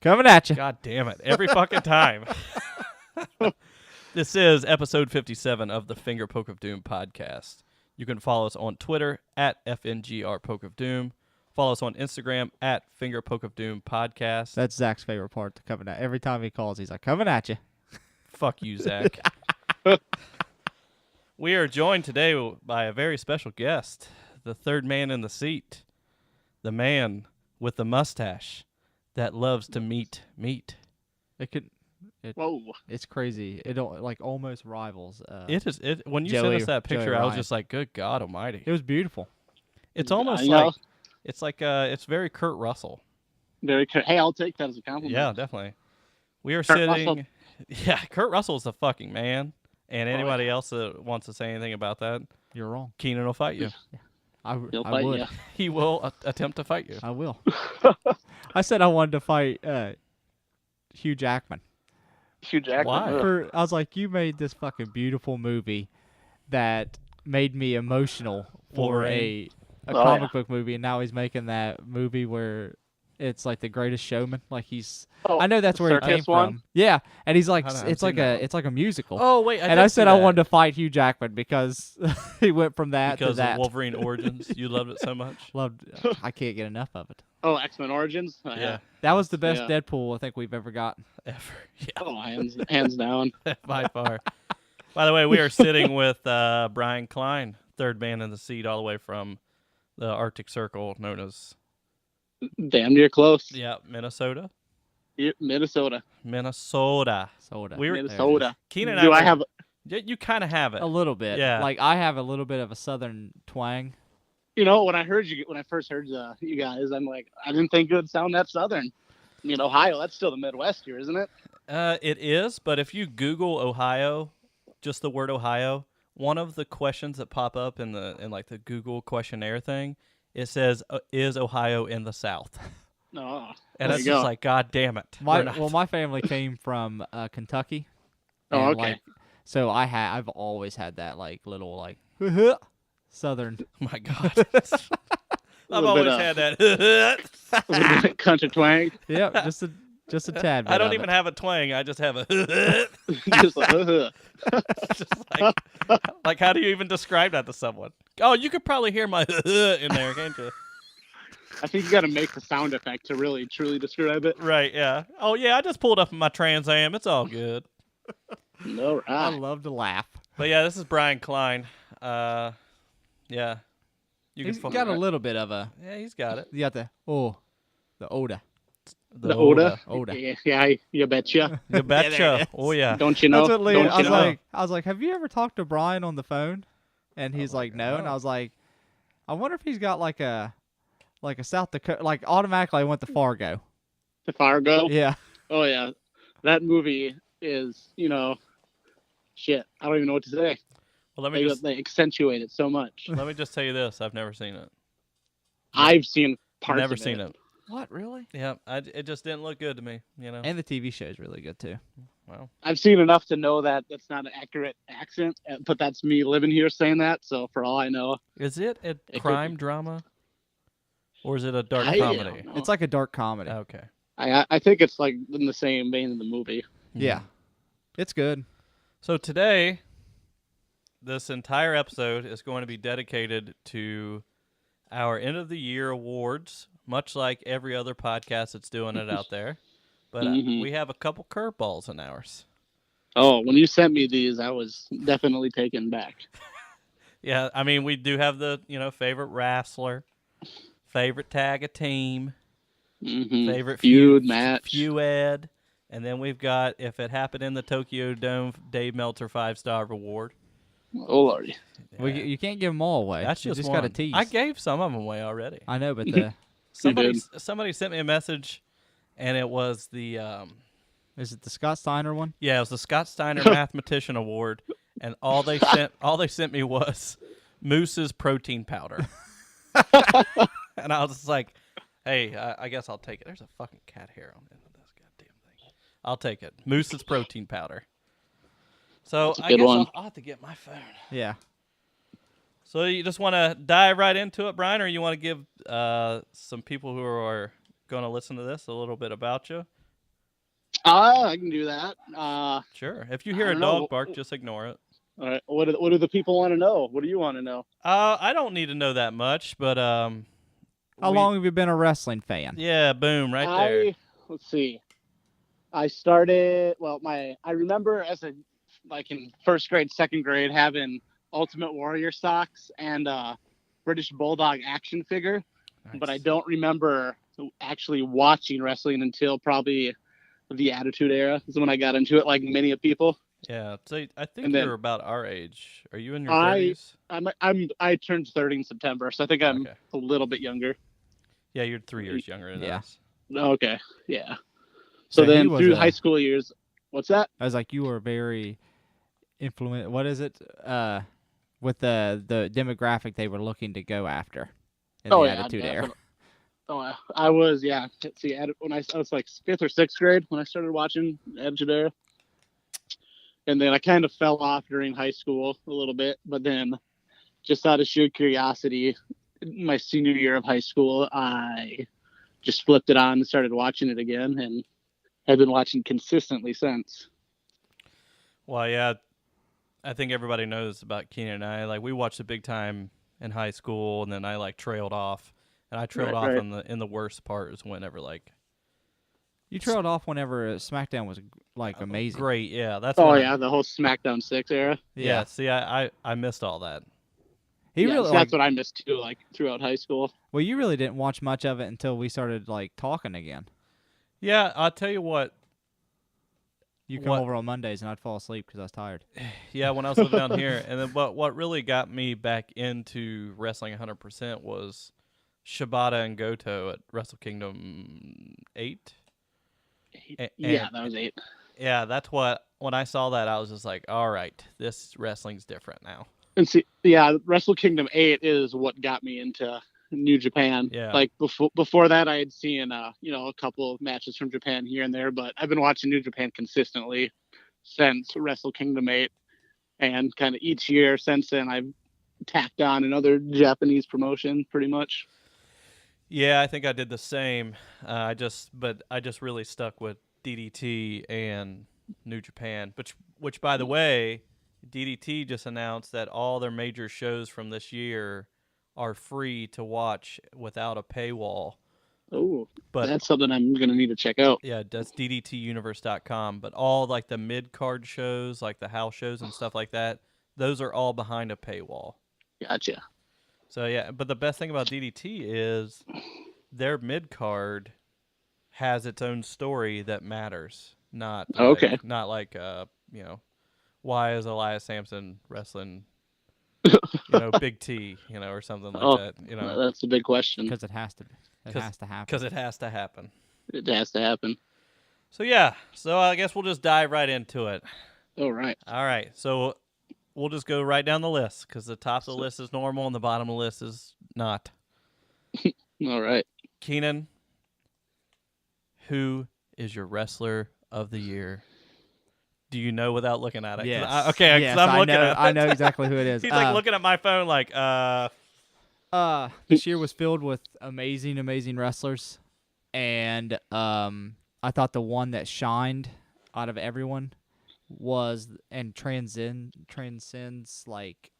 Coming at you. God damn it. Every fucking time. This is episode 57 of the Finger Poke of Doom podcast. You can follow us on Twitter at FNGR Poke of Doom. Follow us on Instagram at Finger Poke of Doom podcast. That's Zach's favorite part, to coming at. Every time he calls, he's like, coming at you. Fuck you, Zach. We are joined today by a very special guest, the third man in the seat, the man with the mustache that loves to meet meat. Whoa. It's crazy. It like almost rivals. When you sent us that picture, Joey I was Ryan. just like, good God almighty. It was beautiful. It's almost like, it's very Kurt Russell. Very good. Hey, I'll take that as a compliment. Yeah, definitely. We are Kurt sitting. Russell. Yeah, Kurt Russell's the fucking man. And anybody else that wants to say anything about that, You're wrong. Keenan will fight you. He'll I fight would. you. He will attempt to fight you. I will. I said I wanted to fight Hugh Jackman. Hugh Jackman. Why? I was like, you made this fucking beautiful movie that made me emotional for Wolverine. a comic book movie, and now he's making that movie where it's like The Greatest Showman. Like I know that's where he came from. Yeah, and he's like, it's like a musical. Oh wait, I said I wanted to fight Hugh Jackman because he went from that because to that. of Wolverine Origins. You loved it so much. I can't get enough of it. Oh, X-Men Origins? Oh, Yeah, That was the best Yeah. Deadpool I think we've ever gotten. ever. Yeah, Oh, hands down. by far. By the way, we are sitting with Brian Kline, third man in the seat, all the way from the Arctic Circle, known as Damn near close. Minnesota. Yeah, Minnesota. Minnesota. Soda. We were Minnesota. Keenan. Do I have? You kind of have it. A little bit. Yeah. Like I have a little bit of a southern twang. You know, when I first heard you guys, I'm like, I didn't think it would sound that southern. I mean, Ohio, that's still the Midwest here, isn't it? It is, but if you Google Ohio, just the word Ohio, one of the questions that pop up in like the Google questionnaire thing, it says, "Is Ohio in the South?" No. And There it's you just go. like, God damn it. We're not. My family came from Kentucky. Oh, and, okay. like, so I've always had that like little like southern. My God. I've little always bit, had that. Country twang. Yep, just a tad bit. I don't of even it. have a twang. I just have a. Just like, Just like, how do you even describe that to someone? Oh, you could probably hear my in there, can't you? I think you got to make the sound effect to really, truly describe it. Right, yeah. Oh, yeah, I just pulled up in my Trans Am. It's all good. All I right. love to laugh. But, yeah, this is Brian Kline. Yeah. He's got a little bit of a. Yeah, he's got it. You got the Oda. The Oda. Oda. Yeah, you betcha. You betcha. Oh, yeah. Don't you know? That's what Lee, Don't I you was know? like, have you ever talked to Brian on the phone? And he's like, no. And I was like, I wonder if he's got like a South Dakota. Like automatically, I went to Fargo. To Fargo? Yeah. Oh, yeah. That movie is, shit. I don't even know what to say. Well, They accentuate it so much. let me just tell you this. I've never seen it. I've seen parts Never of seen it. What really? Yeah, it just didn't look good to me, And the TV show is really good too. Well, I've seen enough to know that that's not an accurate accent, but that's me living here saying that. So for all I know, is it a could crime be. drama? Or is it a dark I comedy? don't know. It's like a dark comedy. Okay. I think it's like in the same vein of the movie. Yeah. It's good. So today, this entire episode is going to be dedicated to our end of the year awards, much like every other podcast that's doing it out there. But Mhm. we have a couple curveballs in ours. Oh, when you sent me these, I was definitely taken back. Yeah, I mean, we do have the, favorite wrestler, favorite tag a team, favorite feud match. feud, and then we've got, if it happened in the Tokyo Dome, Dave Meltzer 5-star reward. Oh lordy. Well, you can't give them all away. That's you just got to one. tease. I gave some of them away already. I know, but the Somebody sent me a message, and it was the is it the Scott Steiner one? it was the Scott Steiner Mathematician Award, and all they sent me was Moose's protein powder, and I was just like, hey, I guess I'll take it. There's a fucking cat hair on the end of this goddamn thing. I'll take it. Moose's protein powder. So That's a I good guess one. I'll have to get my phone. Yeah. So you just want to dive right into it, Brian, or you want to give some people who are going to listen to this a little bit about you? I can do that. Sure. If you hear a dog bark, just ignore it. All right. What do the people want to know? What do you want to know? I don't need to know that much, but how long have you been a wrestling fan? Yeah, boom, right there. Let's see. I started. Well, I remember in first grade, second grade, having Ultimate Warrior socks and British Bulldog action figure, nice. But I don't remember actually watching wrestling until probably the Attitude Era is when I got into it, like many of people. Yeah, so I think you're about our age. Are you in your 30s? I turned 30 in September, so I think I'm a little bit younger. Yeah, you're 3 years younger than us. Okay, yeah. So then through high school years, what's that? I was like, you were very influential. What is it? With the demographic they were looking to go after in the Attitude Era. Oh, I was, yeah. See, when I was like 5th or 6th grade when I started watching Attitude Era. And then I kind of fell off during high school a little bit. But then just out of sheer curiosity, my senior year of high school, I just flipped it on and started watching it again. And I've been watching consistently since. Well, yeah. I think everybody knows about Keenan and I. Like, we watched it big time in high school, and then I, like, trailed off. And I trailed off in the worst part is whenever, like... You trailed off whenever SmackDown was, like, amazing. Great, yeah. The whole SmackDown 6 era. Yeah, see, I missed all that. That's what I missed, too, like, throughout high school. Well, you really didn't watch much of it until we started, like, talking again. Yeah, I'll tell you what. You come over on Mondays, and I'd fall asleep because I was tired. Yeah, when I was living down here. And then what really got me back into wrestling 100% was Shibata and Goto at Wrestle Kingdom 8. Yeah, that was 8. Yeah, that's what, when I saw that, I was just like, all right, this wrestling's different now. And see, yeah, Wrestle Kingdom 8 is what got me into New Japan. Yeah. Like before that, I had seen a couple of matches from Japan here and there, but I've been watching New Japan consistently since Wrestle Kingdom 8, and kind of each year since then, I've tacked on another Japanese promotion, pretty much. Yeah, I think I did the same. I just really stuck with DDT and New Japan, which by the way, DDT just announced that all their major shows from this year are free to watch without a paywall. Oh, but that's something I'm going to need to check out. Yeah, that's ddtuniverse.com. But all like the mid-card shows, like the house shows and stuff like that, those are all behind a paywall. Gotcha. So, yeah, but the best thing about DDT is their mid-card has its own story that matters. Not like why is Elias Sampson wrestling Big T, or something like that. That's a big question. Because it has to. It has to happen. Because it has to happen. It has to happen. So yeah. So I guess we'll just dive right into it. All right. All right. So we'll just go right down the list because the top of the list is normal and the bottom of the list is not. All right. Keenan, who is your wrestler of the year? Do you know without looking at it? Yes. Yes, I'm looking at it. I know exactly who it is. He's like looking at my phone like, This year was filled with amazing, amazing wrestlers. And I thought the one that shined out of everyone was and transcends like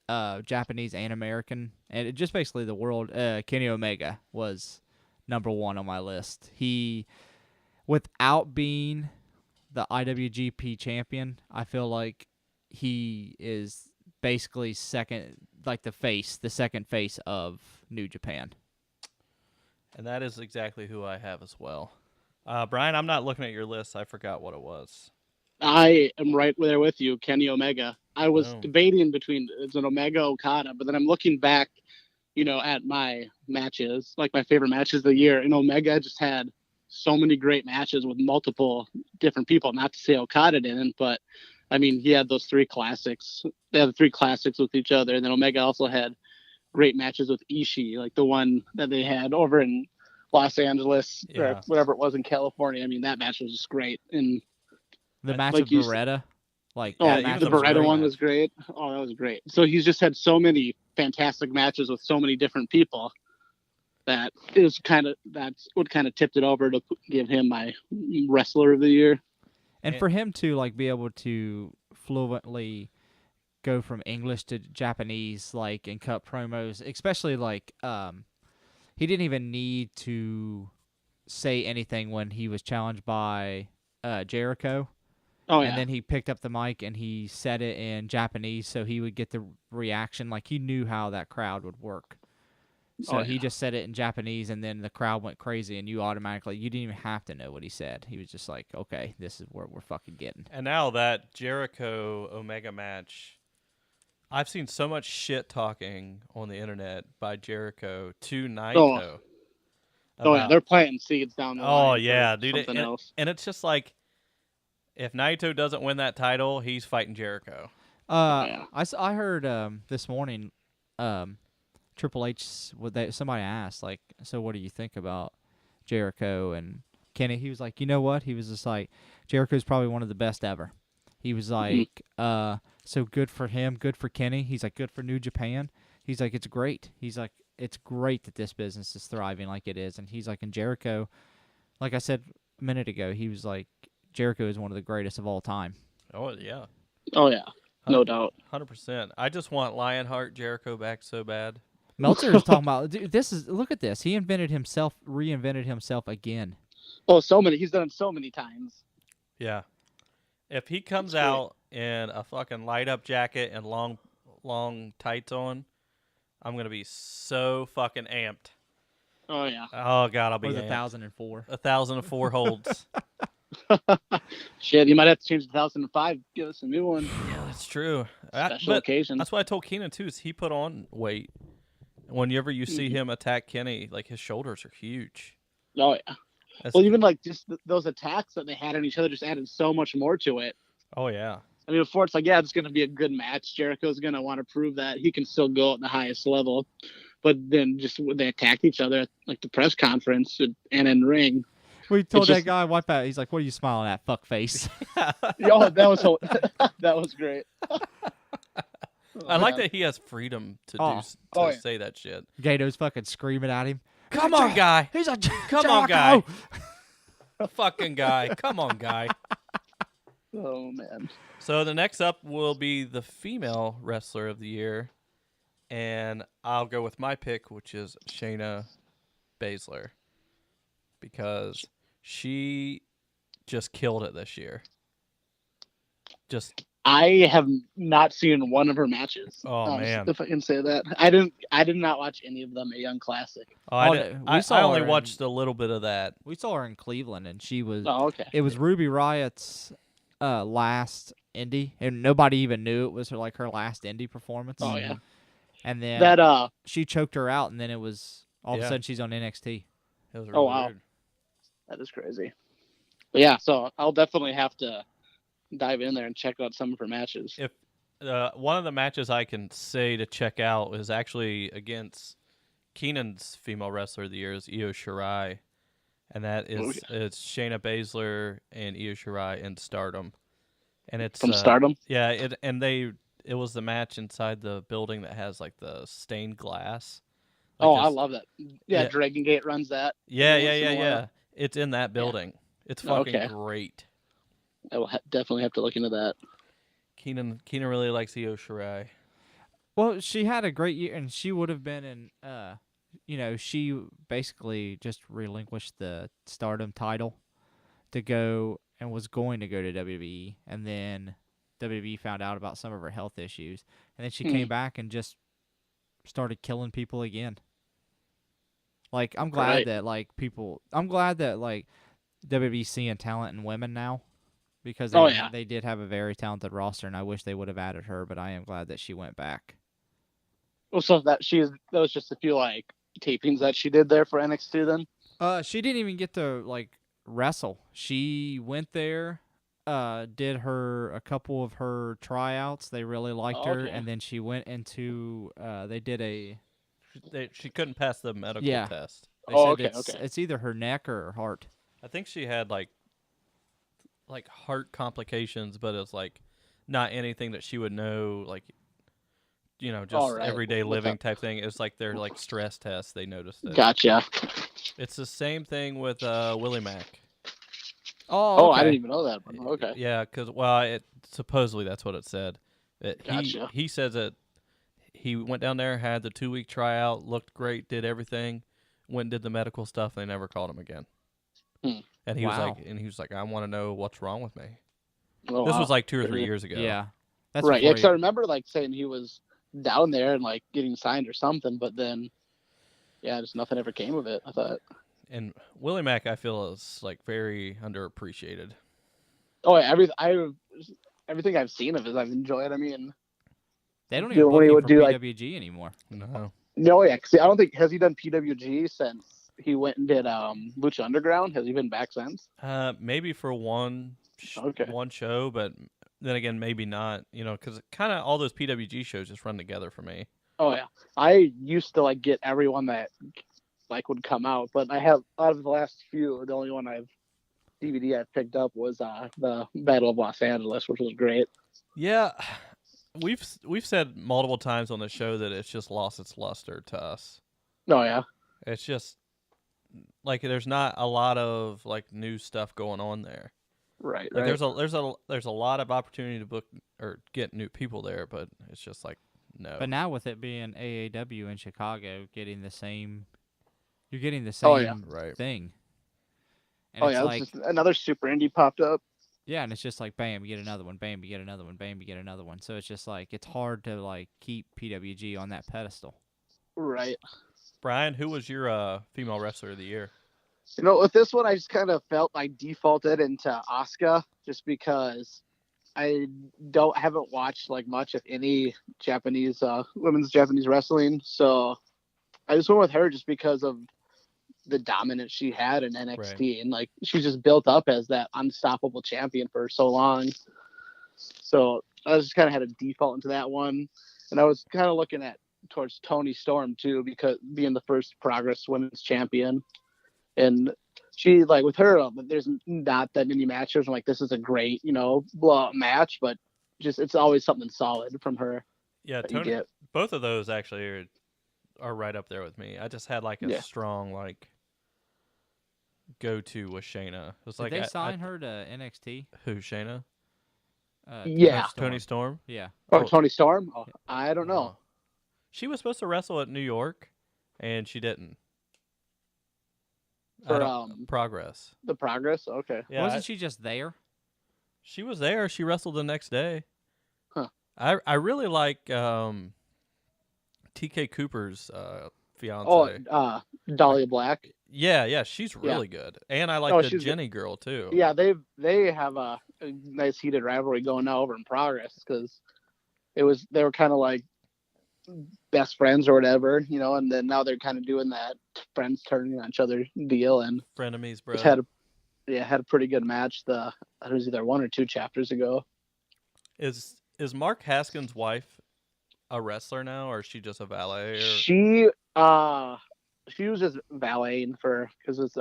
Japanese and American. And it just basically the world. Kenny Omega was number one on my list. He, without being the IWGP champion, I feel like he is basically second, like the second face of New Japan. And that is exactly who I have as well. Brian, I'm not looking at your list. I forgot what it was. I am right there with you, Kenny Omega. I was debating between it's an Omega Okada, but then I'm looking back, at my matches, like my favorite matches of the year, and Omega just had so many great matches with multiple different people. Not to say Okada didn't, but I mean, he had those 3 classics. They had the 3 classics with each other. And then Omega also had great matches with Ishii, like the one that they had over in Los Angeles or whatever it was in California. I mean, that match was just great. And the match with Beretta, the Beretta one was great. Oh, that was great. So he's just had so many fantastic matches with so many different people. that is that's what kind of tipped it over to give him my wrestler of the year. And for him to like be able to fluently go from English to Japanese, like, and cut promos, especially like he didn't even need to say anything when he was challenged by Jericho. Oh And yeah. then he picked up the mic and he said it in Japanese so he would get the reaction. Like, he knew how that crowd would work. So he just said it in Japanese, and then the crowd went crazy, and you didn't even have to know what he said. He was just like, okay, this is what we're fucking getting. And now that Jericho Omega match, I've seen so much shit talking on the internet by Jericho to Naito. Oh yeah, they're planting seeds down the line. Oh yeah, dude. Something else. And it's just like, if Naito doesn't win that title, he's fighting Jericho. I heard this morning, Triple H, somebody asked, like, so what do you think about Jericho and Kenny? He was like, you know what? He was just like, Jericho's probably one of the best ever. He was like, so good for him, good for Kenny. He's like, good for New Japan. He's like, it's great. He's like, it's great that this business is thriving like it is. And he's like, and Jericho, like I said a minute ago, he was like, Jericho is one of the greatest of all time. Oh yeah. Oh yeah, no doubt. 100%. I just want Lionheart Jericho back so bad. Meltzer is talking about, dude, look at this. He reinvented himself again. Oh, he's done it so many times. Yeah. If he comes out in a fucking light up jacket and long tights on, I'm going to be so fucking amped. Oh yeah. Oh god, I'll be Or amped. 1004. 1004 holds. Shit, you might have to change the 1005. Give us a new one. Yeah, that's true. Special occasion. That's why I told Keenan too. Is he put on weight? Whenever you see him attack Kenny, like, his shoulders are huge. Oh yeah. Well, even like just those attacks that they had on each other just added so much more to it. Oh yeah. I mean, before it's like, yeah, it's going to be a good match. Jericho's going to want to prove that he can still go at the highest level. But then just when they attacked each other at like the press conference and in ring. We told that guy, wipe out. He's like, what are you smiling at, fuck face? Oh, that was great. I like that he has freedom to say that shit. Gato's fucking screaming at him. Come on, guy. He's a Come on, guy. Fucking guy. Come on, guy. Oh, man. So the next up will be the female wrestler of the year. And I'll go with my pick, which is Shayna Baszler. Because she just killed it this year. I have not seen one of her matches. Oh man, if I can say that, I did not watch any of them at Young Classic. I only watched a little bit of that. We saw her in Cleveland, and she was. Oh, okay. It was Ruby Riot's last indie, and nobody even knew it was her last indie performance. Oh yeah. And then she choked her out, and then it was all of a sudden she's on NXT. It was really weird. That is crazy. But yeah, so I'll definitely have to dive in there and check out some of her matches. If one of the matches I can say to check out is actually against Keenan's female wrestler of the year is Io Shirai, and that is it's Shayna Baszler and Io Shirai in Stardom, and it's from Stardom. Yeah, it was the match inside the building that has like the stained glass. I love that. Yeah, Dragon Gate runs that. Yeah. It's in that building. Yeah. It's fucking great. I will definitely have to look into that. Keenan really likes Io Shirai. Well, she had a great year, and she would have been in. She basically just relinquished the Stardom title to go and was going to go to WWE, and then WWE found out about some of her health issues, and then she came back and just started killing people again. Like, I'm glad that WWE's seeing talent in women now, because they did have a very talented roster, and I wish they would have added her, but I am glad that she went back. Well, so that was just a few tapings that she did there for NXT then? She didn't even get to wrestle. She went there, did a couple of her tryouts. They really liked her, and then she went into they did she couldn't pass the medical test. They said it's either her neck or her heart. I think she had like heart complications, but it's not anything that she would know just All right. everyday What's living up? type thing. It's like they're like stress tests. They noticed it. Gotcha. It's the same thing with Willie Mack. Oh, Oh, okay. I didn't even know that one. Okay. Yeah, because it supposedly that's what it said. Gotcha. He says that he went down there, had the 2-week tryout, looked great, did everything, went and did the medical stuff. They never called him again. Hmm. And he Wow. was like, I want to know what's wrong with me. Oh, This wow. was like 2 or 3 Really? years ago. Yeah. That's Right. Yeah, before because I he- remember like saying he was down there and like getting signed or something, but then, yeah, just nothing ever came of it. I thought. And Willie Mack, I feel, is like very underappreciated. Oh, yeah, everything I've seen of it, I've enjoyed. I mean, They don't You even know, book when he him would for do, like- PWG anymore. No. no, yeah, 'cause I don't think has he done PWG since he went and did Lucha Underground. Has he been back since? Maybe for one Okay. one show, but then again, maybe not. Because kind of all those PWG shows just run together for me. Oh yeah, I used to like get everyone that like would come out, but I have out of the last few, the only one DVD I've picked up was the Battle of Los Angeles, which was great. Yeah, we've said multiple times on the show that it's just lost its luster to us. Oh yeah, It's just like there's not a lot of like new stuff going on there. right. Like right. there's a lot of opportunity to book or get new people there, but it's just like no. But now with it being AAW in Chicago, you're getting the same Oh, yeah. Right. thing. And Oh it's yeah, like, it's just another super indie popped up. yeah, and it's just like, bam, you get another one, bam, you get another one, bam, you get another one. So it's just like, it's hard to like keep PWG on that pedestal. Right. Brian, who was your female wrestler of the year? You know, with this one, I just kind of felt I defaulted into Asuka just because I haven't watched like much, if any, Japanese women's Japanese wrestling. So I just went with her just because of the dominance she had in NXT, Right. and like she's just built up as that unstoppable champion for so long. So I just kind of had a default into that one, and I was kind of looking at towards Toni Storm too, because being the first Progress Women's Champion. And she, like, with her, there's not that many matches. I'm like, this is a great, blowout match, but just it's always something solid from her Yeah, that you Tony. get. Both of those actually are right up there with me. I just had like a Yeah. strong like go to with Shayna. It was Did like they sign her to NXT? Who, Shayna? Yeah. Tony Storm. Yeah. Oh, Oh. Toni Storm? Oh, I don't know. She was supposed to wrestle at New York, and she didn't. For Progress. the Progress? Okay. Yeah, Wasn't she just there? she was there. She wrestled the next day. Huh. I really like TK Cooper's fiance. Oh, Dahlia Black. Yeah, she's really good, and I like Oh, the she's Jenny girl too. Yeah, they have a nice heated rivalry going now over in Progress, because they were kind of like best friends or whatever, and then now they're kind of doing that friends turning on each other deal, and Frenemies, bro. just had a pretty good match. It was either 1 or 2 chapters ago. Is Mark Haskins' wife a wrestler now, or is she just a valet? Or... She was just valeting because it's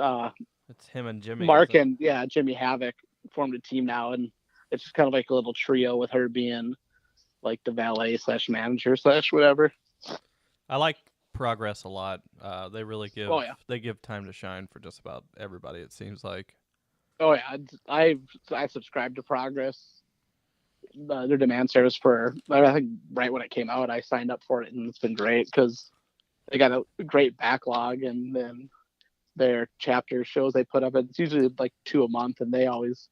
It's him and Jimmy. Mark and Jimmy Havoc formed a team now, and it's just kind of like a little trio with her being like the valet / manager / whatever. I like Progress a lot. They really give they give time to shine for just about everybody. It seems like. Oh yeah, I subscribed to Progress. Their demand service I think right when it came out, I signed up for it, and it's been great because they got a great backlog, and then their chapter shows they put up. It's usually like 2 a month, and they always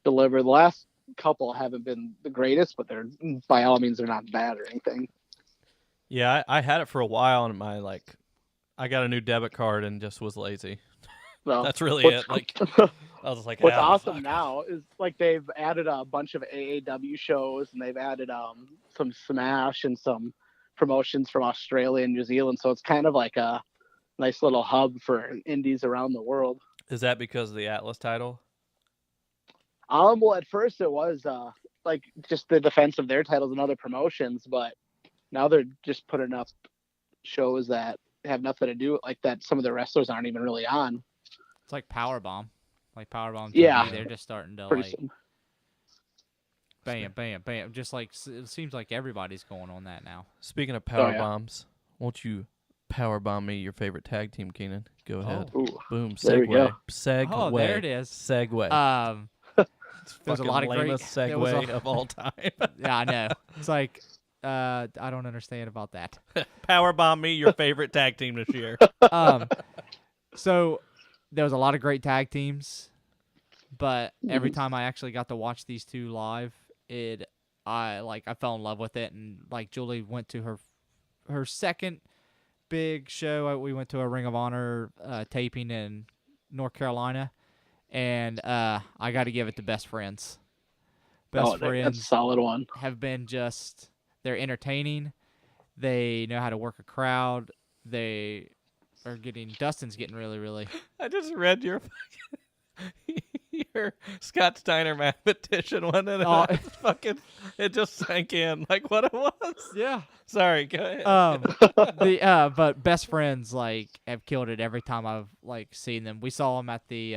deliver. The last couple haven't been the greatest, but they're by all means they're not bad or anything. Yeah, I had it for a while, and I got a new debit card and just was lazy. So That's really it. Like I was like, what's "Ah, awesome fuck." now is like they've added a bunch of AAW shows, and they've added some Smash and some promotions from Australia and New Zealand. So it's kind of like a nice little hub for indies around the world. Is that because of the Atlas title? Well, at first it was like just the defense of their titles and other promotions, but now they're just putting up shows that have nothing to do with like that. Some of the wrestlers aren't even really on. It's like Powerbomb. Like Powerbomb TV, Yeah. they're just starting to Pretty like soon. bam, bam, bam. Just like it seems like everybody's going on that now. Speaking of power yeah. bombs, won't you power bomb me your favorite tag team, Keenan? Go ahead. Ooh. Boom. There we go. Segue. Oh, there it is. Segue. There's a lot of great lamest segue of all time. Yeah, I know. It's like I don't understand about that. Power bomb me your favorite tag team this year. So there was a lot of great tag teams, but every time I actually got to watch these two live, I fell in love with it. And like Julie went to her second big show. We went to a Ring of Honor taping in North Carolina, and I got to give it to Best Friends. Best Friends, that's a solid one. have been they're entertaining. They know how to work a crowd. They are Dustin's getting really, really. I just read your Scott Steiner mathematician one, and it just sank in like what it was. Yeah. Sorry, go ahead. But Best Friends have killed it every time I've seen them. We saw them at the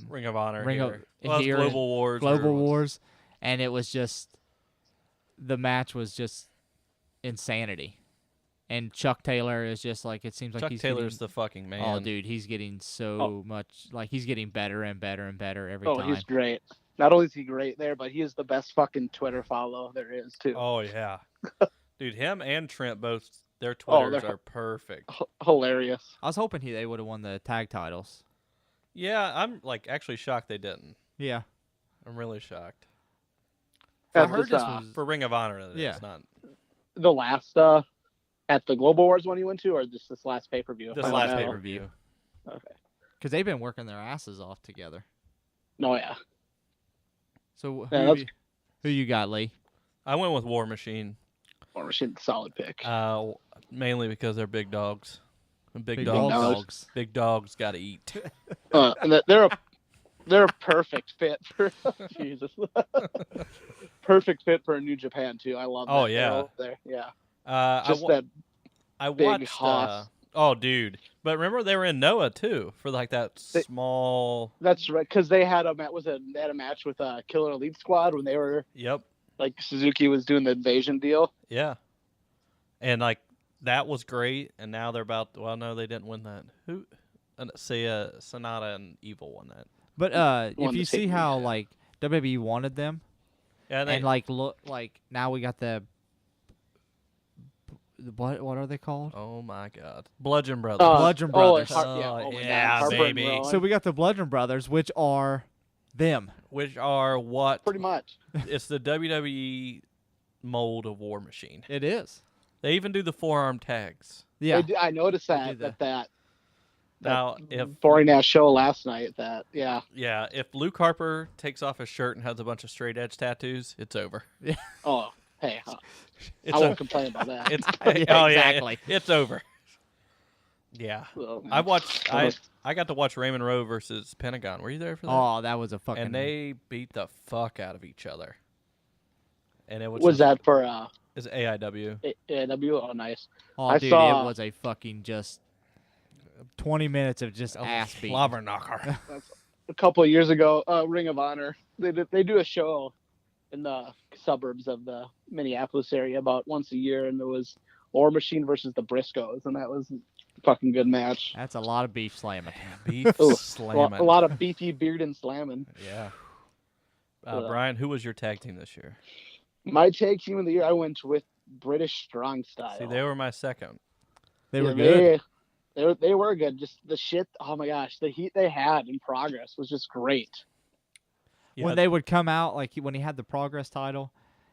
Ring of Honor here Global Wars. Global Wars, and it was the match was just insanity. And Chuck Taylor is just it seems like Chuck he's Taylor's the fucking man. Oh, dude, he's getting so much he's getting better and better and better every time. Oh, he's great. Not only is he great there, but he is the best fucking Twitter follow there is too. Oh yeah, dude, him and Trent both their Twitters are perfect. Hilarious. I was hoping they would have won the tag titles. Yeah, I'm actually shocked they didn't. Yeah, I'm really shocked. I heard this was for Ring of Honor. Yeah, it's not the last at the Global Wars one you went to, or just this last pay-per-view? This last pay-per-view. Okay. Because they've been working their asses off together. No, yeah. So Yeah, who you got, Lee? I went with War Machine. War Machine, solid pick. Mainly because they're big dogs. Big dogs. Big dogs got to eat. And they're a perfect fit for Jesus. Perfect fit for New Japan too. I love. Oh that yeah. There, yeah. I watched. Hoss. Oh, dude! But remember, they were in Noah too for small. That's right, because they had a match with Killer Elite Squad when they were. Yep. Suzuki was doing the invasion deal. Yeah. And that was great, and now they're about. Well, no, they didn't win that. Who? Sonata and Evil won that. But if you see how WWE wanted them, yeah, and look now we got the. What are they called? Oh my God, Bludgeon Brothers. Bludgeon Brothers. Yeah, baby. So we got the Bludgeon Brothers, which are them. Which are what? Pretty much. It's the WWE mold of War Machine. It is. They even do the forearm tags. Yeah, I noticed that. Now, if boring ass show last night, yeah, if Luke Harper takes off his shirt and has a bunch of straight edge tattoos, it's over. Yeah. Oh, hey, I won't complain about that. Exactly. It's over. Yeah, I got to watch Raymond Rowe versus Pentagon. Were you there for that? Oh, that was a fucking. And they beat the fuck out of each other. And it was that for It's AIW. AIW. Oh, nice. Oh, dude, it was a fucking just 20 minutes of just ass beating. Slobber knocker. A couple of years ago, Ring of Honor, they do a show in the suburbs of the Minneapolis area about once a year, and there was War Machine versus the Briscoes, and that was a fucking good match. That's a lot of beef slamming. Beef slamming. A lot of beefy beard and slamming. Yeah. Brian, who was your tag team this year? My tag team of the year, I went with British Strong Style. See, they were my second. They were good. They were good. Just the shit. Oh my gosh, the heat they had in Progress was just great. Yeah. When they would come out, when he had the Progress title,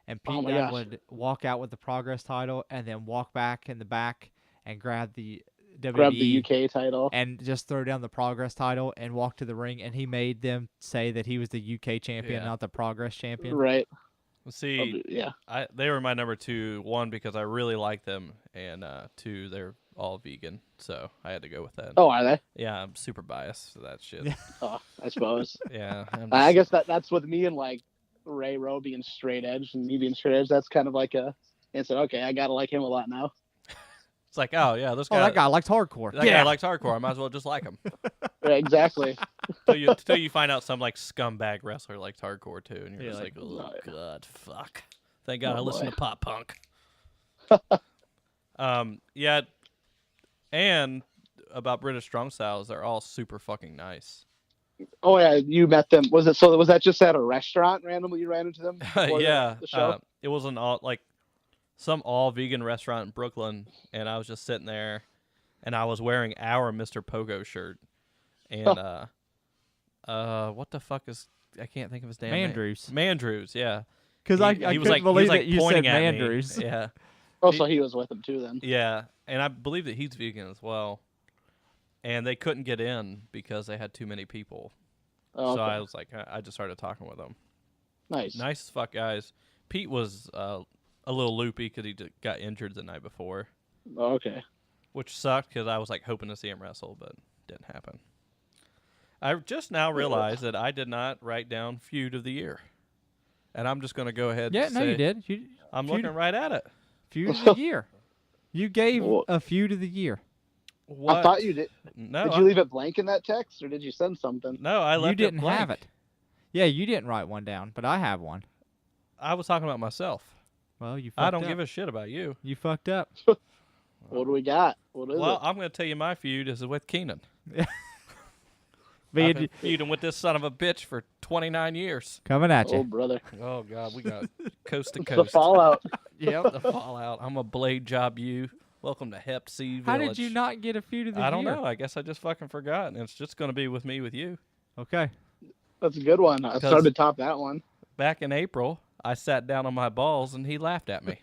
and Pete Dunne would walk out with the Progress title, and then walk back in the back and grab the WWE, grab the UK title, and just throw down the Progress title and walk to the ring, and he made them say that he was the UK champion, not the Progress champion. Right. See, yeah, they were my number two. One, because I really like them, and two, they're all vegan, so I had to go with that. Oh, are they? Yeah, I'm super biased to that shit. Oh, I suppose. Yeah, I guess that's with me and Ray Rowe being straight edge and me being straight edge. That's kind of it's okay, I gotta like him a lot now. It's oh yeah, this guy. That guy likes hardcore. That guy likes hardcore. I might as well just like him. Right, exactly. Till you find out some like scumbag wrestler likes hardcore too, and you're Yeah, just like, like, oh yeah. god, fuck. Thank God I Oh, listen boy. to pop punk. Yeah, and about British Strong Styles, they're all super fucking nice. Oh yeah, you met them. Was that just at a restaurant randomly you ran into them before Yeah, the show? it was an all like some all vegan restaurant in Brooklyn, and I was just sitting there, and I was wearing our Mr. Pogo shirt, and what the fuck is I can't think of his damn Mandrews. name. Mandrews, yeah. Because I He was couldn't like believe that you said pointing at me. Mandrews. Yeah, Oh, so he was with them too then. yeah, and I believe that he's vegan as well. And they couldn't get in because they had too many people. Oh, So okay. I was like, I just started talking with them. Nice. Nice as fuck guys. Pete was a little loopy because he got injured the night before, Oh, okay. which sucked because I was like hoping to see him wrestle, but didn't happen. I just now realized that I did not write down feud of the year, and I'm just going to go ahead. Yeah, and no, say you did. I'm feud- looking right at it. Feud of the year. You gave Well- a feud of the year. What? I thought you did. No, Did you leave it blank in that text, or did you send something? No, I left You didn't it blank. have it. Yeah, you didn't write one down, but I have one. I was talking about myself. Well, you. I don't give a shit about you. You fucked up. What do we got? What is Well, it? I'm going to tell you my feud is with Keenan. But I've been feuding with this son of a bitch for 29 years. coming at Oh, you. brother. Oh, God, we got coast to It's the coast. fallout. Yep, the fallout. I'm a blade job you. Welcome to Hep C Village. How did you not get a feud of the year? I don't know. I guess I just fucking forgot. And it's just going to be with me with you. Okay. That's a good one. I started to top that one. Back in April, I sat down on my balls and he laughed at me.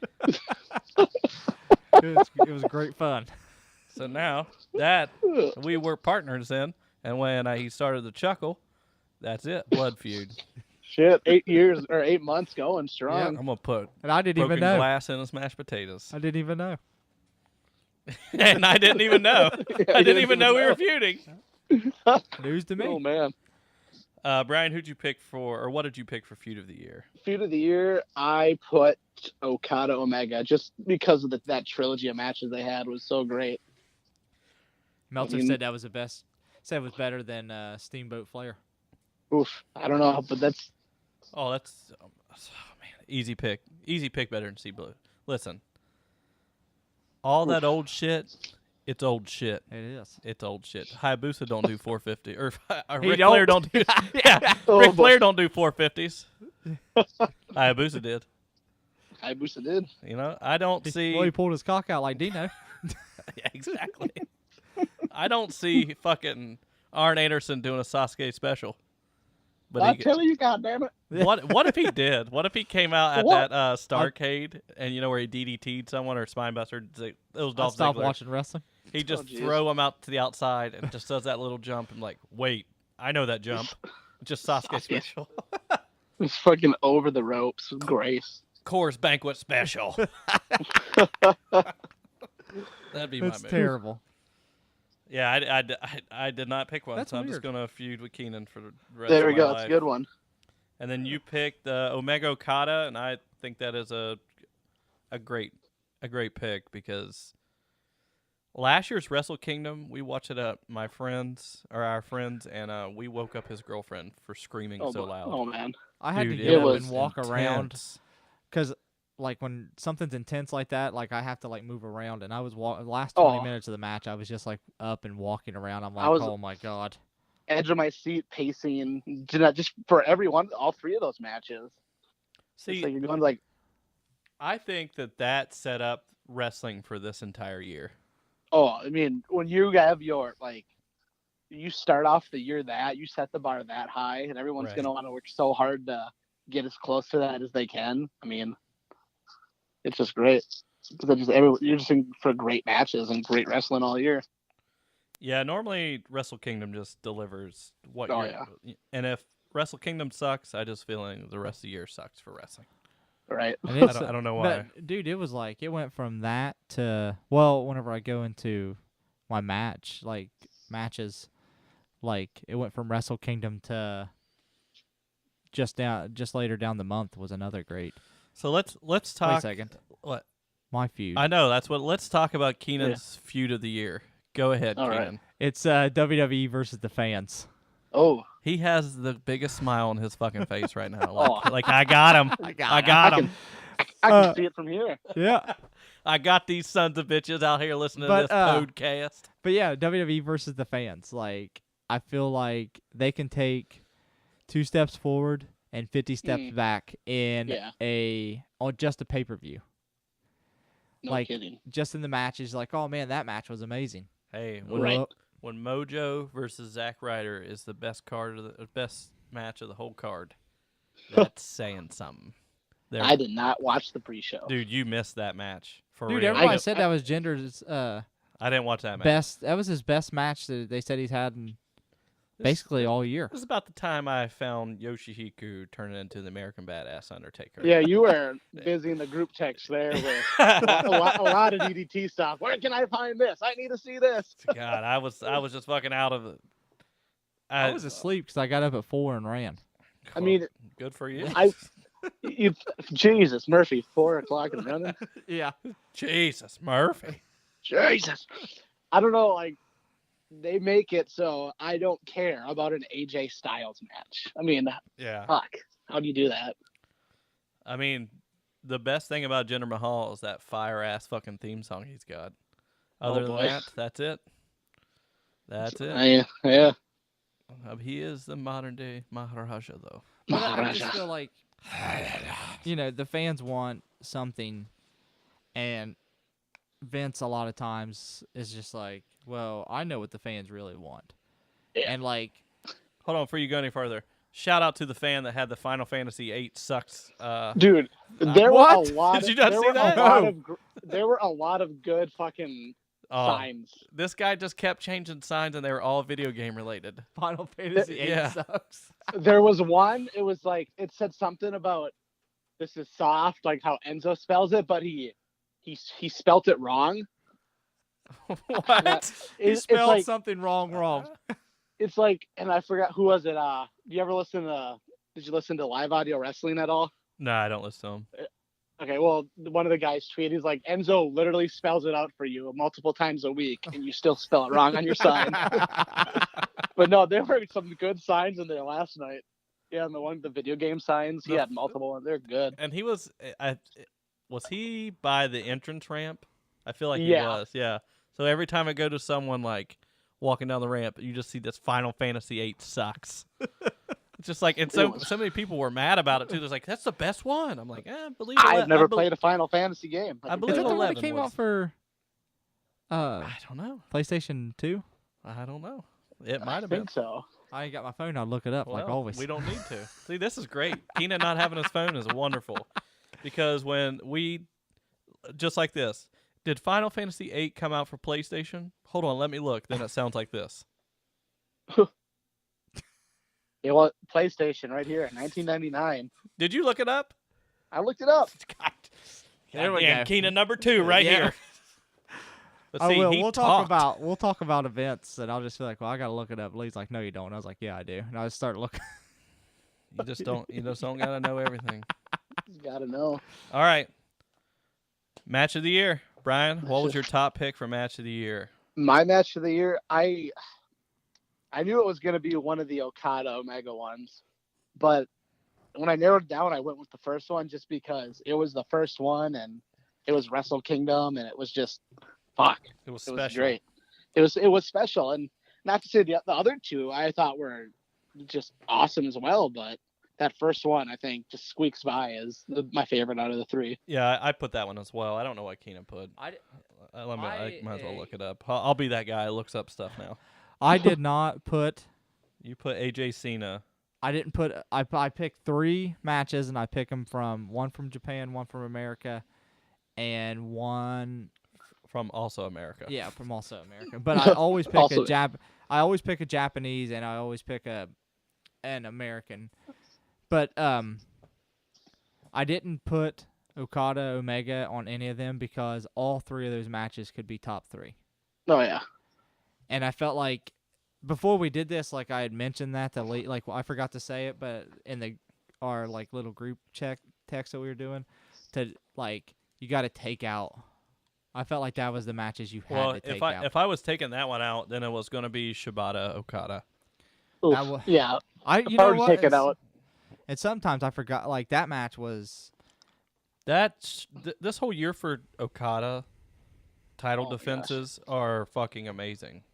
It was great fun. So now that we were partners then, and when he started to chuckle, that's it. Blood feud. Shit, 8 years or 8 months going strong. I'm going to put And I didn't broken even know. glass in his mashed potatoes. I didn't even know. And I didn't even know. I didn't even know we were feuding. News to me. Oh man. Brian, who'd you pick for, or what did you pick for feud of the year? Feud of the year, I put Okada Omega just because of that trilogy of matches they had was so great. Meltzer I mean- said that was the best. Said it was better than Steamboat Flair. Oof, I don't know, but that's Oh, that's man, easy pick. Easy pick better than Sea Blue. Listen, all that old shit, it's old shit. It is. It's old shit. Hayabusa don't do 450, or He Ric Flair don't do. Yeah, Oh, Ric boy. Flair don't do 450s. Hayabusa did. Hayabusa did. You know, I don't see. Well, he pulled his cock out like Dino. Yeah, exactly. I don't see fucking Arn Anderson doing a Sasuke special. But I'm telling you, goddammit. what if he did? What if he came out at What? that Starcade and you know where he DDT'd someone or Spinebuster? It was I Dolph stopped Ziggler. watching wrestling. He just Oh, jeez. throw him out to the outside and just does that little jump and like, wait, I know that jump. Just Sasuke Sasuke. special. It's fucking over the ropes with grace. Coors Banquet special. That'd be That's my move. terrible. Yeah, I did not pick one, That's so I'm just weird. gonna feud with Keenan for the rest There of we my go. life. That's a good one. And then you picked Omega Okada, and I think that is a great pick because last year's Wrestle Kingdom we watched it at our friends, and we woke up his girlfriend for screaming so loud. Oh man. I had Dude, to it get up was and walk around intense. because, like, when something's intense like that, like I have to like move around. And I was last 20 Oh. minutes of the match, I was just like up and walking around. I'm like, I was- oh my god. Edge of my seat, pacing. Did not just for everyone, all three of those matches. See, It's like you're going like, I think that set up wrestling for this entire year. oh, I mean, when you have your like, you start off the year that you set the bar that high, and everyone's Right. gonna want to work so hard to get as close to that as they can. I mean, it's just great because you're just in for great matches and great wrestling all year. Yeah, normally Wrestle Kingdom just delivers what Oh, you're. And if Wrestle Kingdom sucks, I just feeling the rest of the year sucks for wrestling. Right? And it's, I don't know why. but, dude, it was like it went from that to whenever I go into my matches, like it went from Wrestle Kingdom to just later down the month was another great. So let's Wait a talk. second, What? my feud. I know that's what. Let's talk about Keenan's feud of the year. Go ahead, All right. Keenan. It's WWE versus the fans. Oh, He has the biggest smile on his fucking face right now. Oh. Like I got him. I got him. I can see it from here. Yeah. I got these sons of bitches out here listening to But, this podcast. But yeah, WWE versus the fans. Like, I feel like they can take 2 steps forward and 50 steps back in on just a pay-per-view. No kidding. Just in the matches, like, oh man, that match was amazing. Hey, Right. When Mojo versus Zack Ryder is the best best match of the whole card, that's saying something. I did not watch the pre-show. Dude, you missed that match. For Dude, real. everybody said that was Jinder's I didn't watch that match. best. That was his best match that they said he's had in basically all year. This is about the time I found Yoshihiko turning into the American Badass Undertaker. Yeah, you were busy in the group text there with a lot of DDT stuff. Where can I find this? I need to see this. God, I was just fucking out of it. I was asleep because I got up at 4 and ran. I mean, good for you. Jesus, Murphy, 4 o'clock in the morning. Yeah. Jesus, Murphy. Jesus. I don't know, like, they make it so I don't care about an AJ Styles match. I mean, yeah. Fuck. How do you do that? I mean, the best thing about Jinder Mahal is that fire-ass fucking theme song he's got. Other than that, that's it. That's it. Yeah. He is the modern-day Maharaja, though. But I just feel like, the fans want something, and Vince a lot of times is just like, well, I know what the fans really want. Yeah. And like, hold on, before you go any further, shout out to the fan that had the Final Fantasy VIII sucks. Dude, there were a lot. Did you not see that? There were a lot of good fucking signs. This guy just kept changing signs, and they were all video game related. Final Fantasy VIII sucks. There was one. It was like it said something about this is soft, like how Enzo spells it, but he spelt it wrong. What? He spelled like, something wrong. It's like, and I forgot who was it. You ever did you listen to Live Audio Wrestling at all? No, I don't listen to them. Okay, well, one of the guys tweeted, he's like, Enzo literally spells it out for you multiple times a week, and you still spell it wrong on your sign. But no, there were some good signs in there last night. Yeah, and the video game signs, he had multiple, and they're good. And he was he by the entrance ramp? I feel like he was, yeah. So every time I go to someone like walking down the ramp, you just see this Final Fantasy VIII sucks. It's just like, and so many people were mad about it too. They're like, "That's the best one." I'm like, believe it. I've never played a Final Fantasy game. I believe is that the one that 11 came was. out for? I don't know. PlayStation 2. I don't know. It might have I been. think so. I ain't got my phone. I'll look it up like always. We don't need to. See, this is great. Keenan not having his phone is wonderful, because when we just like this. Did Final Fantasy VIII come out for PlayStation? Hold on, let me look. Then it sounds like this. It was PlayStation right here, 1999. Did you look it up? I looked it up. There we go. Keenan number 2 right here. But see, We'll talk about events, and I'll just feel like, well, I gotta look it up. Lee's like, no, you don't. And I was like, yeah, I do. And I just start looking. You just don't gotta know everything. You gotta know. All right. Match of the year. Brian, what was your top pick for match of the year? My match of the year, I knew it was going to be one of the Okada Omega ones, but when I narrowed it down, I went with the first one just because it was the first one and it was Wrestle Kingdom and it was just It was special. It was great. It was special, and not to say the other two I thought were just awesome as well, but that first one, I think, just squeaks by as my favorite out of the 3. Yeah, I put that one as well. I don't know what Keenan put. I might as well look it up. I'll be that guy who looks up stuff now. I did not put. You put AJ Cena. I didn't put. I picked 3 matches, and I pick them from one from Japan, one from America, and one from also America. Yeah, from also America. But I always pick I always pick a Japanese, and I always pick an American. But I didn't put Okada, Omega on any of them because all 3 of those matches could be top 3. Oh, yeah. And I felt like before we did this, like I had mentioned that I forgot to say it, but in our like little group text that we were doing, to like you got to take out. I felt like that was the matches you had to take out. If I was taking that one out, then it was going to be Shibata Okada. Oof, That was, yeah, you know hard to what? take it out. And sometimes I forgot. Like that match was. This whole year for Okada title Oh my gosh. defenses are fucking amazing.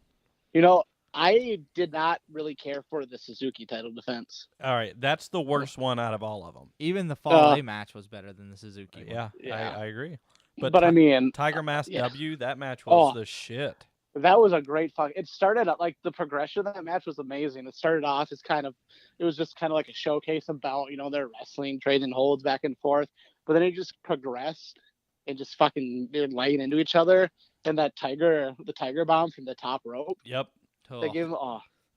You know, I did not really care for the Suzuki title defense. All right, that's the worst one out of all of them. Even the Fale match was better than the Suzuki one. Yeah, Yeah. I agree. But I mean, Tiger Mask yeah. W, that match was Oh. the shit. That was a great fuck. It started like the progression of that match was amazing. It started off as it was just kind of like a showcase about, their wrestling, trading holds back and forth. But then it just progressed and just fucking they're laying into each other. And the tiger bomb from the top rope. Yep. They gave him,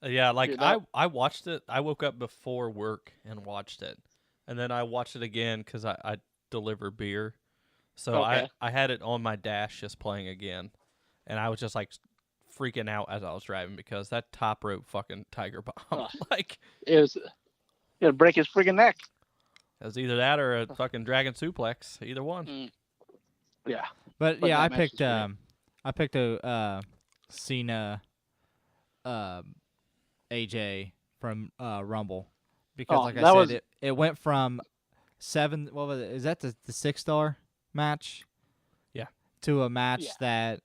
Yeah, like dude, I watched it. I woke up before work and watched it, and then I watched it again because I deliver beer, so Okay. I had it on my dash just playing again, and I was just like freaking out as I was driving because that top rope fucking tiger bomb, like it'd break his freaking neck. it was either that or a fucking dragon suplex, either one. Yeah. But But yeah, that match was I picked a Cena, AJ from Rumble because, like I said, it went from 7. What was it? Is that the 6-star match? Yeah. To a match that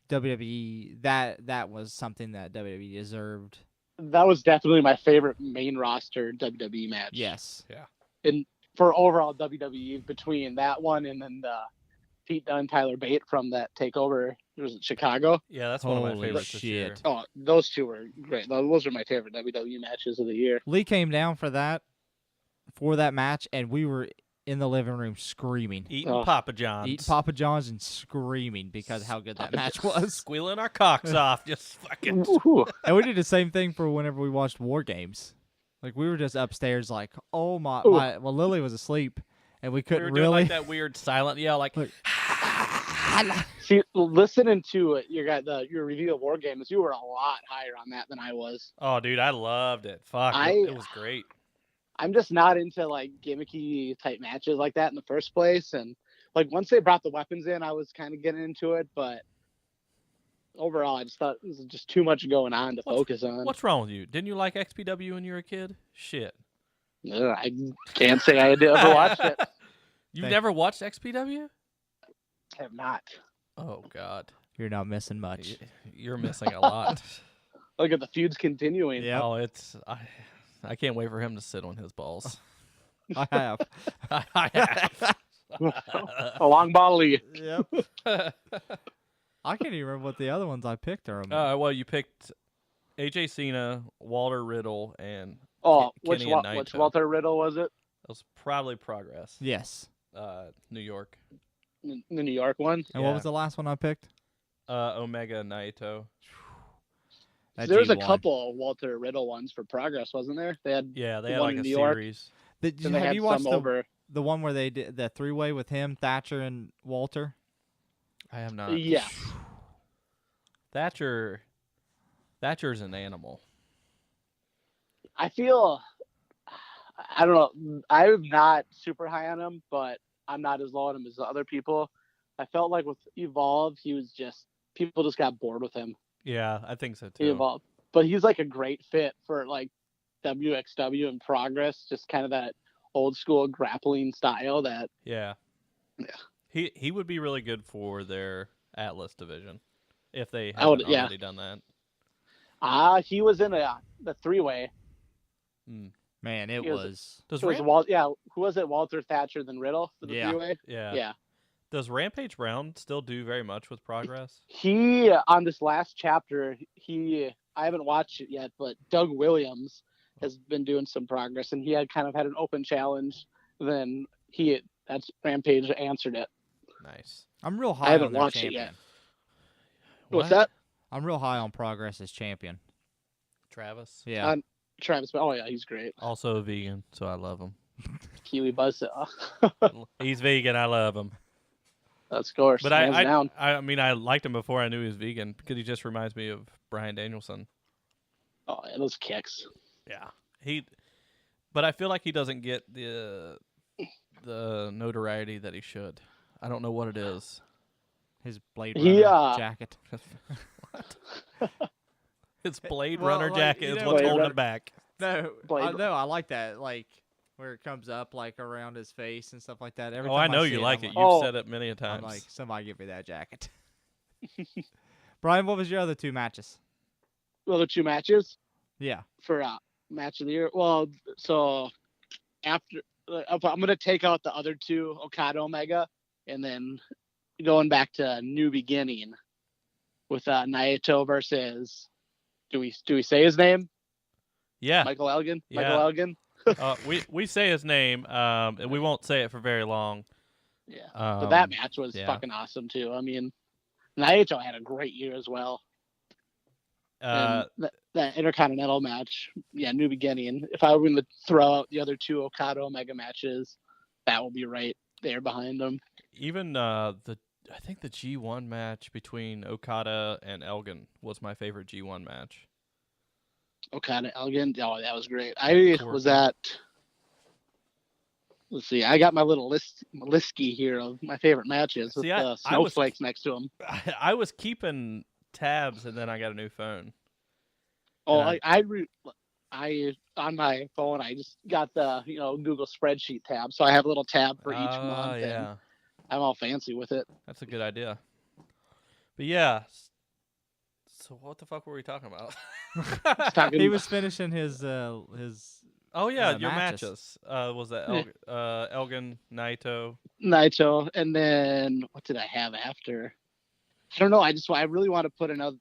WWE that was something that WWE deserved. That was definitely my favorite main roster WWE match. Yes. Yeah. And for overall WWE, between that one and then the Pete Dunne, Tyler Bate from that takeover, was it Chicago? Yeah, that's one of my Holy favorites this year. shit. Oh, those two were great. Those are my favorite WWE matches of the year. Lee came down for that match, and we were in the living room screaming, Eating Papa John's. eating Papa John's and screaming because how good that match was. Squealing our cocks off, just fucking. Woohoo. And we did the same thing for whenever we watched War Games. Like we were just upstairs, like, oh my. Well, Lily was asleep, and we We couldn't were doing really. like that weird silent yell, like. See, listening to your review of War Games, you were a lot higher on that than I was. Oh, dude, I loved it. Fuck, it was great. I'm just not into like gimmicky type matches like that in the first place, and like once they brought the weapons in, I was kind of getting into it, but overall, I just thought it was just too much going on to focus on. What's wrong with you? Didn't you like XPW when you were a kid? Shit. I can't say I ever watched it. You've never watched XPW? I have not. Oh God, You're not missing much. you're missing a lot. Look at the feuds continuing. Yep. Oh, I can't wait for him to sit on his balls. I have. I have. A long volley. Yep. I can't even remember what the other ones I picked are. Well, you picked AJ Cena, Walter Riddle, and Which Kenny and Naito. which Walter Riddle was it? That was probably Progress. Yes. New York. The New York one. And what was the last one I picked? Omega Naito. That There was a G1. couple Walter Riddle ones for Progress, wasn't there? They had They the had one like in a New York. series. Then they Have had you watched some over. the one where they did the 3-way with him, Thatcher, and Walter? I have not. Yeah. Thatcher's an animal. I feel, I don't know. I'm not super high on him, but I'm not as low on him as the other people. I felt like with Evolve, people just got bored with him. Yeah, I think so He too. evolved, but he's like a great fit for like WXW and Progress, just kind of that old school grappling style that. Yeah. He would be really good for their Atlas division if they haven't already done that. He was in the 3-way. Man, it was. Does It was who was it? Walter, Thatcher, then Riddle for the 3-way. Yeah. Does Rampage Brown still do very much with Progress? He on this last chapter, I haven't watched it yet, but Doug Williams has been doing some progress, and he had an open challenge. Then that's Rampage answered it. Nice. I'm real high I haven't on their watched champion. it yet. What's that? I'm real high on Progress as champion. Travis. Yeah. Travis. Oh yeah, he's great. Also a vegan, so I love him. Kiwi Buzzsaw. He's vegan. I love him. Of course. But hands down. I mean, I liked him before I knew he was vegan because he just reminds me of Bryan Danielson. Oh, yeah, those kicks. Yeah. But I feel like he doesn't get the notoriety that he should. I don't know what it is. His Blade Runner jacket. His Blade Well, Runner like, jacket you is know, what's Blade holding Runner- him back. No, Blade- no, I like that. Like where it comes up like around his face and stuff like that. Every Oh, time I know see you it, like I'm it. like, You've said it many a I'm times. like, somebody give me that jacket. Brian, what was your other two matches? Well, the two matches Yeah. for match of the year. Well, so after I'm gonna take out the other two, Okada Omega, and then going back to New Beginning with Naito versus. Do we say his name? Yeah. Michael Elgin. Yeah. Michael Elgin. We say his name, and we won't say it for very long. Yeah. But that Um, match was yeah. fucking awesome too. I mean, Naito had a great year as well. And that Intercontinental match, yeah, New Beginning. If I were going to throw out the other two Okada Omega matches, that will be right there behind them. Even I think the G1 match between Okada and Elgin was my favorite G1 match. Okada Elgin, oh, that was great. I was at. Let's see. I got my little listy here of my favorite matches with See, the I was- snowflakes next to them. I was keeping tabs, and then I got a new phone. Oh, And I on my phone I just got the Google spreadsheet tab, so I have a little tab for each month. And Yeah, I'm all fancy with it. that's a good idea. But yeah, so what the fuck were we talking about? Talking- He was finishing his Oh yeah, your matches. matches. Was that Elgin, Naito? Naito, and then what did I have after? I don't know. I really want to put another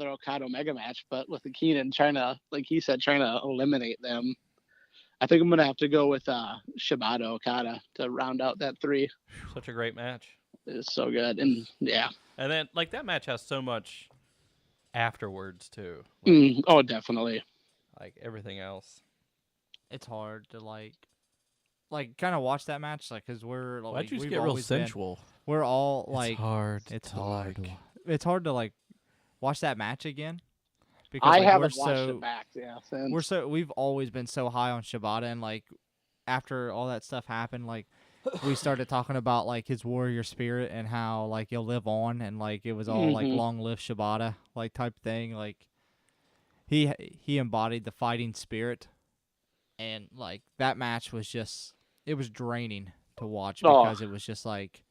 Okada Omega match, but with the Keenan trying to, like he said, trying to eliminate them. I think I'm gonna have to go with Shibata Okada to round out that three. Such a great match. It's so good, and yeah. And then like that match has so much afterwards too. Oh, definitely. Like everything else. it's hard to like kind of watch that match because we're like Why'd you just we've get real always been- sensual? we're all like it's hard. it's to hard like. it's hard to like watch that match again because I like, haven't we're watched so it back. Yeah, since. we've always been so high on Shibata, and like after all that stuff happened, like we started talking about like his warrior spirit and how like he'll live on, and like it was all like Mhm. long live Shibata like type thing. Like he embodied the fighting spirit, and like that match was just it was draining to watch Oh. because it was just like,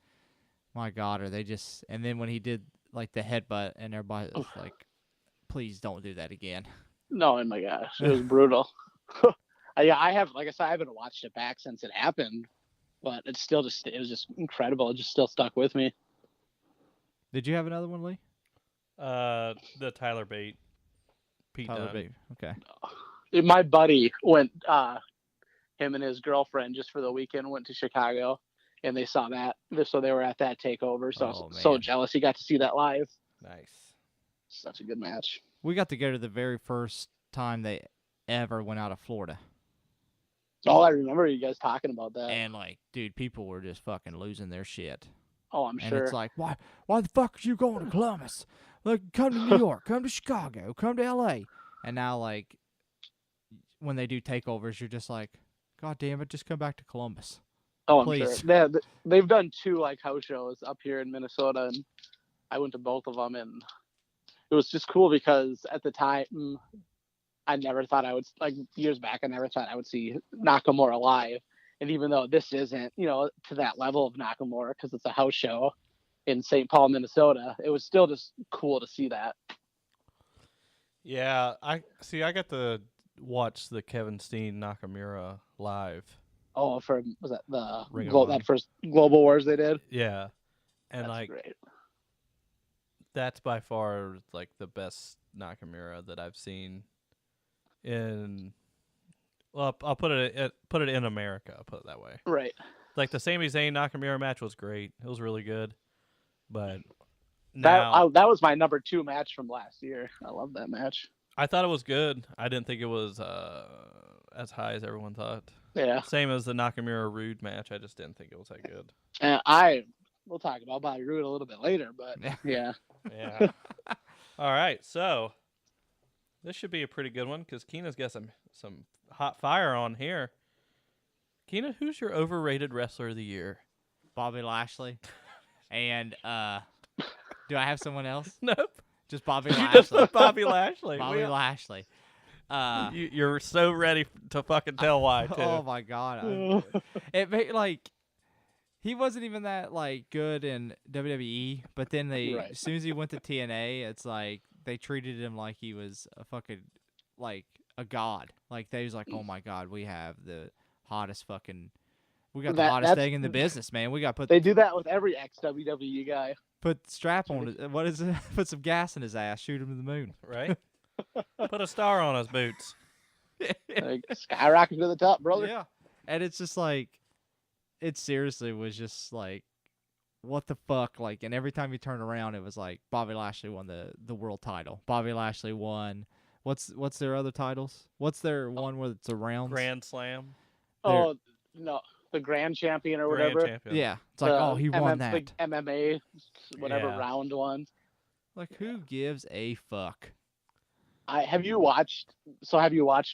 my God, are they just? And then when he did like the headbutt, and everybody was like, please don't do that again. No, oh my gosh, it was brutal. Yeah, I haven't watched it back since it happened, but it was just incredible. It just still stuck with me. Did you have another one, Lee? The Tyler Bate, Pete Tyler Dunne. Bate. Okay. My buddy went, him and his girlfriend just for the weekend went to Chicago, and they saw that, so they were at that takeover. So I Oh, was so man. jealous he got to see that live. Nice. Such a good match. We got to go to the very first time they ever went out of Florida. All I remember you guys talking about that. And like, dude, people were just fucking losing their shit. Oh, I'm And sure. it's like, why the fuck are you going to Columbus? Like, come to New York, come to Chicago, come to LA. And now like when they do takeovers, you're just like, God damn it, just come back to Columbus. Oh, I'm Please. sure. They've done 2 like house shows up here in Minnesota, and I went to both of them, and it was just cool because at the time I never thought I would, like years back, I never thought I would see Nakamura live. And even though this isn't, to that level of Nakamura because it's a house show in St. Paul, Minnesota, it was still just cool to see that. Yeah, I got to watch the Kevin Steen Nakamura live. Oh, was that the Ring of Honor. that first Global Wars they did? Yeah, and That's like great. that's by far like the best Nakamura that I've seen. Well, I'll put it in America. I'll put it that way. Right. Like the Sami Zayn Nakamura match was great. It was really good, but now That was my number 2 match from last year. I love that match. I thought it was good. I didn't think it was as high as everyone thought. Yeah. Same as the Nakamura Rude match. I just didn't think it was that good. And we'll talk about Bobby Roode a little bit later, but yeah. Yeah. All right, so this should be a pretty good one because Keena's got some hot fire on here. Keena, who's your overrated wrestler of the year? Bobby Lashley. And do I have someone else? Nope. Just Bobby You Lashley. just put Bobby Lashley. Bobby Lashley. You're so ready to fucking tell why too. Oh my god! It made like he wasn't even that like good in WWE, but then as soon as he went to TNA, it's like they treated him like he was a fucking like a god. Like they was like, oh my god, we have the hottest fucking. We got the hottest thing in the business, man. We got They do that with every ex-WWE guy. Put strap on it. What is it? Put some gas in his ass. Shoot him to the moon. Right? Put a star on his boots. Like, skyrocket to the top, brother. Yeah. And it's just like, it seriously was just like, what the fuck? Like, and every time you turn around, it was like Bobby Lashley won the world title. Bobby Lashley won. What's their other titles? What's their one where it's a round? Grand Slam. Oh no, the Grand Champion or Grand whatever. Champion. Yeah, it's like he won that. The MMA, whatever Yeah. round one. Like who gives a fuck? Have you watched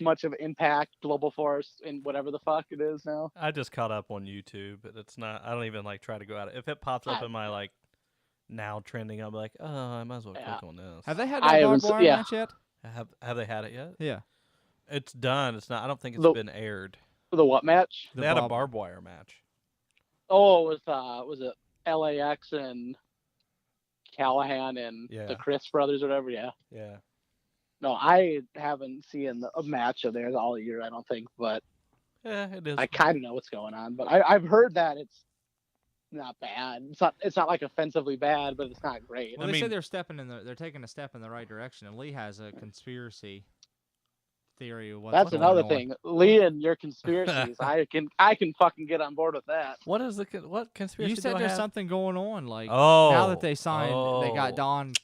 much of Impact, Global Force, and whatever the fuck it is now? I just caught up on YouTube, but it's not. I don't even like try to go at it. If it pops up in my like now trending, I'm like, oh, I might as well click on this. Have they had that barbed wire match yet? Have they had it yet? Yeah. It's done. It's not. I don't think it's been aired. The what match? They had a barbed wire match. Oh, it was it LAX and Callahan and the Chris brothers or whatever? Yeah. Yeah. No, I haven't seen a match of theirs all year, I don't think, but yeah, it is. I kind of know what's going on, but I've heard that it's not bad. It's not like offensively bad, but it's not great. Well, they said they're taking a step in the right direction, and Lee has a conspiracy theory of what's That's going another on. thing. Lee and your conspiracies, I can fucking get on board with that. What is what conspiracy? You said there's something going on, like oh, now that they signed, they got Don.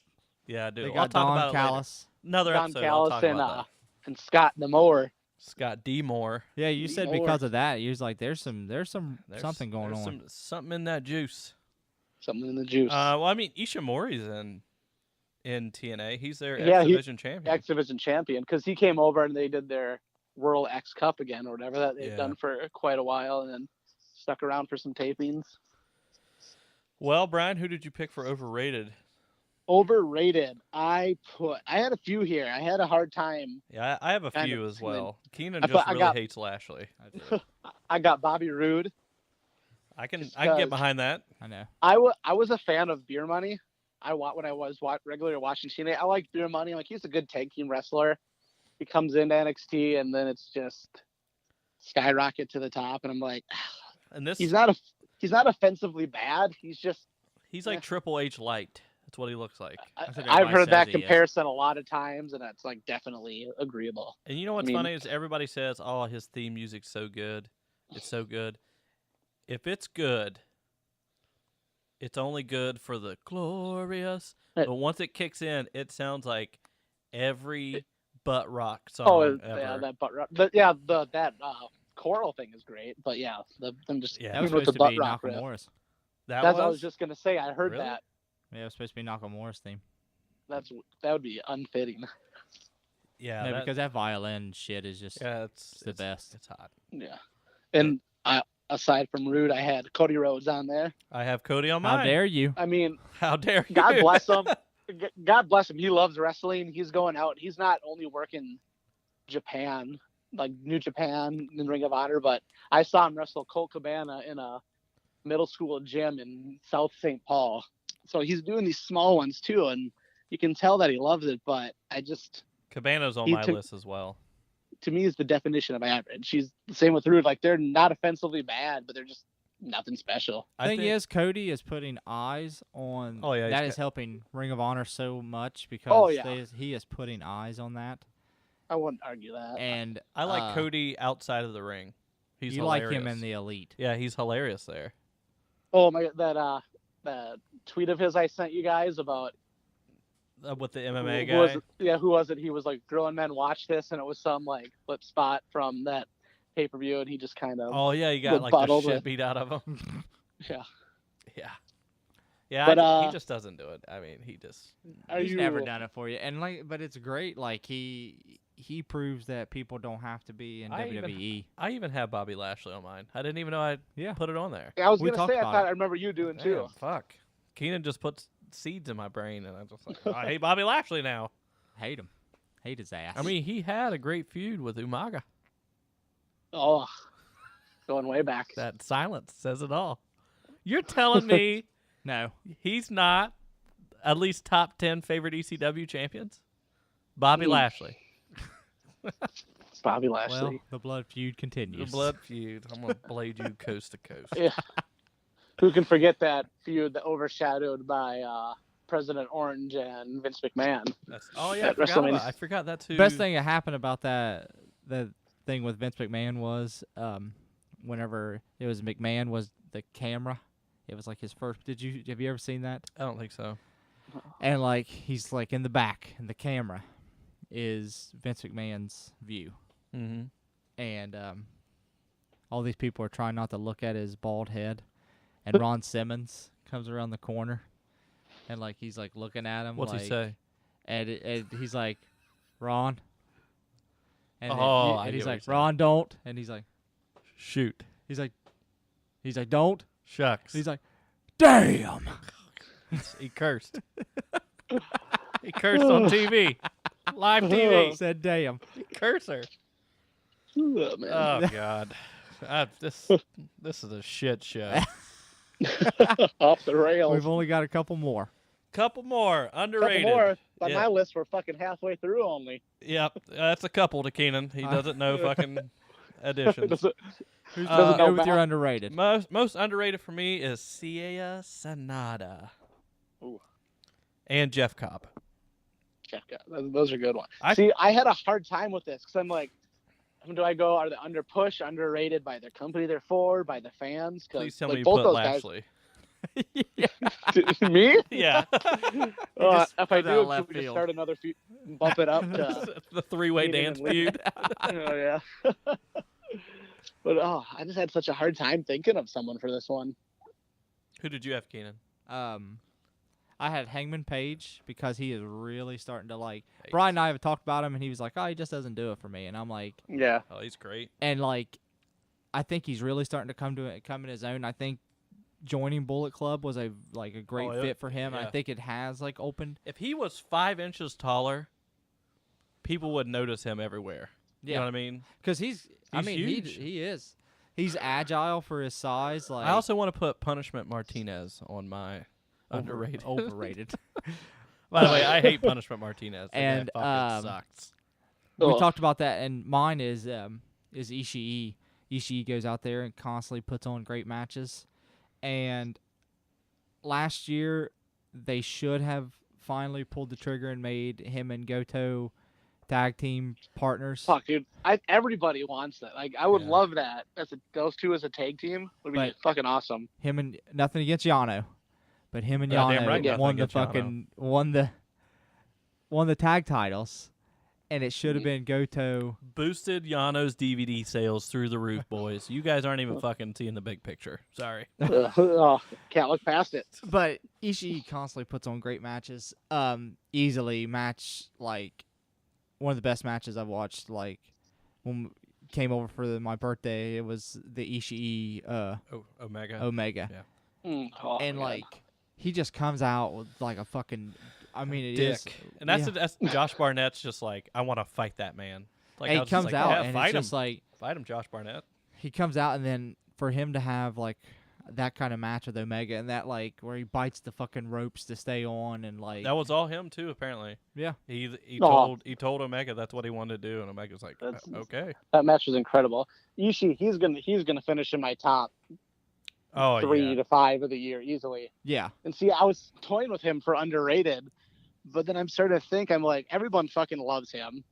Yeah, dude. They got Don Callis. Another Don episode. Callis I'll talk about that. and Scott Demore. Scott D. Moore. Yeah, you said because of that. You was like, there's something going on. Something in that juice. Something in the juice. Well, I mean, Ishimori's in TNA. He's their X Division champion. X Division champion, because he came over and they did their World X Cup again or whatever that they've done for quite a while, and then stuck around for some tapings. Well, Brian, who did you pick for overrated? Overrated. I had a few here. I had a hard time. Yeah, I have a few as well. Keenan just really hates Lashley. I got Bobby Roode. I can get behind that. I know. I was a fan of Beer Money. When I was regularly watching TNA, I liked Beer Money. Like, he's a good tag team wrestler. He comes into NXT and then it's just skyrocket to the top, and I'm like, and this he's not offensively bad. He's like Triple H light. That's what he looks like. I've heard that comparison a lot of times, and that's like definitely agreeable. And you know what's funny is everybody says, "Oh, his theme music's so good. It's so good." If it's good, it's only good for the glorious. But once it kicks in, it sounds like every butt rock song ever. Yeah, that butt rock. That choral thing is great. But yeah, I'm just that was supposed to be Nakamura's. That's what I was just gonna say. I heard that. Yeah, it was supposed to be Nakamura's theme. That would be unfitting. Yeah, because that violin shit is just it's the best. It's hot. Yeah, and aside from Rude, I had Cody Rhodes on there. I have Cody on mine. How dare you? I mean, how dare you? God bless him. God bless him. He loves wrestling. He's going out. He's not only working Japan, like New Japan and Ring of Honor, but I saw him wrestle Colt Cabana in a middle school gym in South St. Paul. So he's doing these small ones too, and you can tell that he loves it. But Cabana's on my list as well. To me, is the definition of average. She's the same with Rude. Like, they're not offensively bad, but they're just nothing special. The thing is, Cody is putting eyes on. Oh yeah, that is helping Ring of Honor so much because he is putting eyes on that. I wouldn't argue that. And I like Cody outside of the ring. He's you hilarious. like him in the Elite. Yeah, he's hilarious there. Oh my! That tweet of his I sent you guys about with the MMA guy. Who was it? He was like, "Grown men watch this," and it was some like flip spot from that pay-per-view, and he just kind of he got like the shit beat out of him. Yeah, but he just doesn't do it. I mean, he's never done it for you, and but it's great. Like he proves that people don't have to be in WWE. I even have Bobby Lashley on mine. I didn't even know I put it on there. Yeah, I was gonna say I remember you doing too. Fuck, Keenan just puts seeds in my brain, and I just like, oh, I hate Bobby Lashley now. Hate him. Hate his ass. I mean, he had a great feud with Umaga. Oh, going way back. That silence says it all. You're telling me no. he's not at least top 10 favorite ECW champions? Bobby Lashley. It's Bobby Lashley. Well, the blood feud continues. The blood feud. I'm going to blade you coast to coast. Yeah. Who can forget that feud that overshadowed by President Orange and Vince McMahon? Oh, yeah. At WrestleMania. I forgot that too. Best thing that happened about the thing with Vince McMahon was whenever it was McMahon was the camera. It was like his first. Have you ever seen that? I don't think so. And like he's like in the back, and the camera is Vince McMahon's view, Mm-hmm. and all these people are trying not to look at his bald head, and Ron Simmons comes around the corner, and like he's like looking at him. What's like, he say? And he's like, Ron. And, I and he's get what like, you're Ron, don't. And he's like, Shoot. he's like, don't. Shucks. He's like, damn. He cursed. He cursed on TV. Live TV. Said damn. Cursor. Oh, man. Oh, God. This is a shit show. Off the rails. We've only got a couple more. Couple more. Underrated. Couple more. On Yeah. my list, we're fucking halfway through only. Yep. That's a couple to Keenan. He doesn't know fucking additions. Who's Doesn't go go with your back. underrated? Most underrated for me is Seiya Sanada. Ooh. And Jeff Cobb. Check out. Those are good ones. I- See, I had a hard time with this because I'm like, do I go, are they underrated by the company they're for, by the fans? 'Cause, Please tell like, me you both put those Lashley. guys, me? Yeah. just If I comes out do, of left can we just field. start another feud, bump it up to, The three-way Keenan dance and Lee. feud. oh yeah. But I just had such a hard time thinking of someone for this one. Who did you have, Keenan? I had Hangman Page because he is really starting to like. Hey. Brian and I have talked about him, and he was like, "Oh, he just doesn't do it for me." And I'm like, Yeah. Oh, he's great. and like, I think he's really starting to come in his own. I think joining Bullet Club was a great fit for him. And yeah. I think it has like opened. If he was 5 inches taller, people would notice him everywhere. You know what I mean? Because he's huge. he is. He's agile for his size. Like I also want to put Punishment Martinez on my underrated. overrated. By the way, I hate Punishment Martinez. That And, guy fucking sucks. We Ugh. talked about that, and mine is Ishii. Ishii goes out there and constantly puts on great matches. And last year, they should have finally pulled the trigger and made him and Goto tag team partners. Fuck, dude. Everybody wants that. Like, I would Yeah. love that. Those two as a tag team would be But- fucking awesome. Him and nothing against Yano, but him and Goddamn Yano right, nothing won the against Yano. fucking won the tag titles, and it should have been Goto. Boosted Yano's DVD sales through the roof, boys. You guys aren't even fucking seeing the big picture. Sorry. Oh, can't look past it. But Ishii constantly puts on great matches. Easily match like one of the best matches I've watched. Like when came over for my birthday, it was the Ishii Omega. Omega, Oh, and man. like he just comes out with like a fucking. I mean, it Dick. is. And that's yeah. that's Josh Barnett's just like, I want to fight that man. Like, And I he was just comes like, out yeah, and fight it's him. just like Fight him, Josh Barnett. he comes out, and then for him to have like that kind of match with Omega, and that like where he bites the fucking ropes to stay on, and like That was all him too, apparently. yeah. He Aw. told Omega that's what he wanted to do, and Omega's like, That's- okay. That match was incredible. Ishii, he's gonna finish in my top Oh 3 yeah. to 5 of the year easily. Yeah. And see, I was toying with him for underrated, but then I'm starting to think, I'm like, everyone fucking loves him.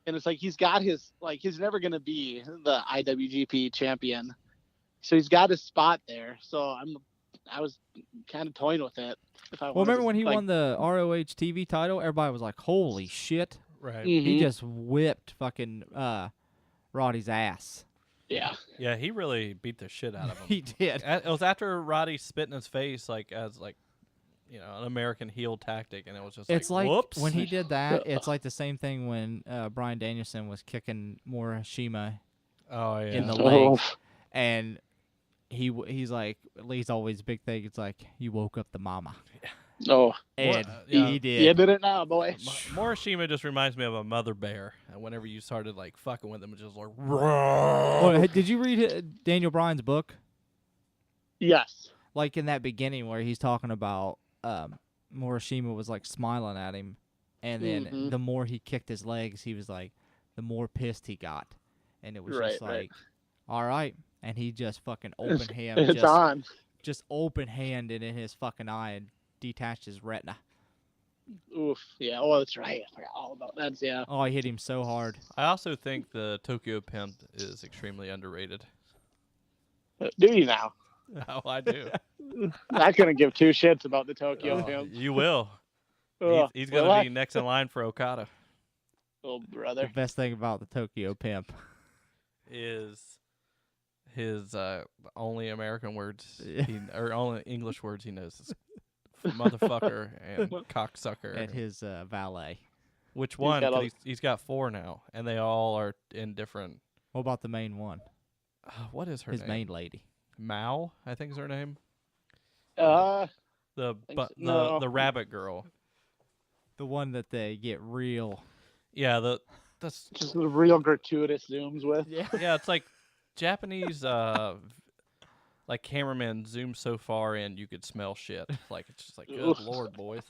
And it's like, he's got his, like, he's never going to be the IWGP champion. So he's got his spot there. So I was kind of toying with it. Well, remember when he won the ROH TV title? Everybody was like, "Holy shit!" Right. He just whipped fucking Roddy's ass. Yeah. Yeah, he really beat the shit out of him. He did. It was after Roddy spit in his face, like as like, you know, an American heel tactic, and it was just It's like whoops. when he did that. It's like the same thing when Bryan Danielson was kicking Morishima oh yeah. in the Oh. leg, and he's like, Lee's always big thing. It's like you woke up the mama. Oh, And yeah. he you did. did it now, boy. Morishima just reminds me of a mother bear. And whenever you started like fucking with him, it's just like. Well, did you read Daniel Bryan's book? Yes. Like in that beginning where he's talking about Morishima was like smiling at him, and then the more he kicked his legs, he was like, the more pissed he got, and it was just like, all right, and he just fucking open hand, It's on. just open handed in his fucking eye and detached his retina. Oof. Yeah. Oh, that's right. I forgot all about that. Yeah. Oh, he hit him so hard. I also think the Tokyo Pimp is extremely underrated. Do you now? Oh, I do. I couldn't give two shits about the Tokyo Pimp. You will. Ugh. He's going to be next in line for Okada. Oh, The brother. best thing about the Tokyo Pimp Is his only American words or only English words he knows is motherfucker and cocksucker. and his valet. Which one? got 'Cause he's got 4 now, and they all are in different. What about the main one? What is her His name? main lady. Mao, I think is her name. Uh, The no. the rabbit girl. The one that they get real. Yeah, that's just the real gratuitous zooms with. Yeah. yeah. It's like Japanese like cameramen zoom so far in you could smell shit. Like it's just like good lord, boys.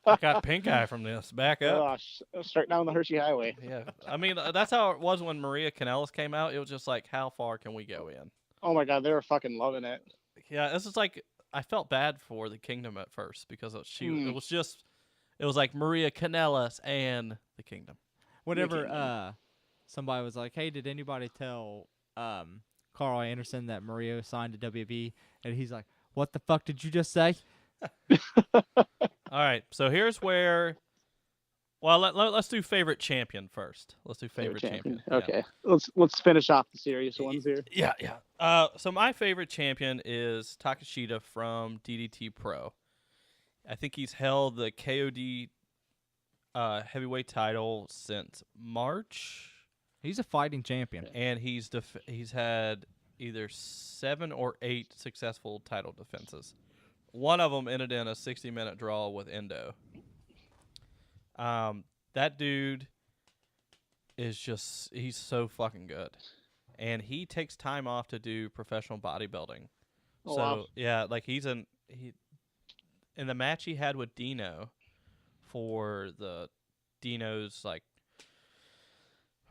I got pink eye from this. Back up. Straight down the Hershey Highway. Yeah, I mean that's how it was when Maria Kanellis came out. It was just like, how far can we go in? Oh my god, they were fucking loving it. Yeah, this is like I felt bad for the Kingdom at first because it was like Maria Kanellis and the Kingdom. Whenever somebody was like, "Hey, did anybody tell Carl Anderson that Mario signed to WWE?" and he's like, "What the fuck did you just say?" All right, so here's where. Well, let's do favorite champion first. Let's do favorite champion. Okay, let's finish off the serious ones here. Yeah. So my favorite champion is Takeshita from DDT Pro. I think he's held the KOD heavyweight title since March. He's a fighting champion, and he's had either 7 or 8 successful title defenses. One of them ended in a 60-minute draw with Endo. That dude is he's so fucking good. And he takes time off to do professional bodybuilding. Oh, so, wow. yeah, like in the match he had with Dino for Dino's like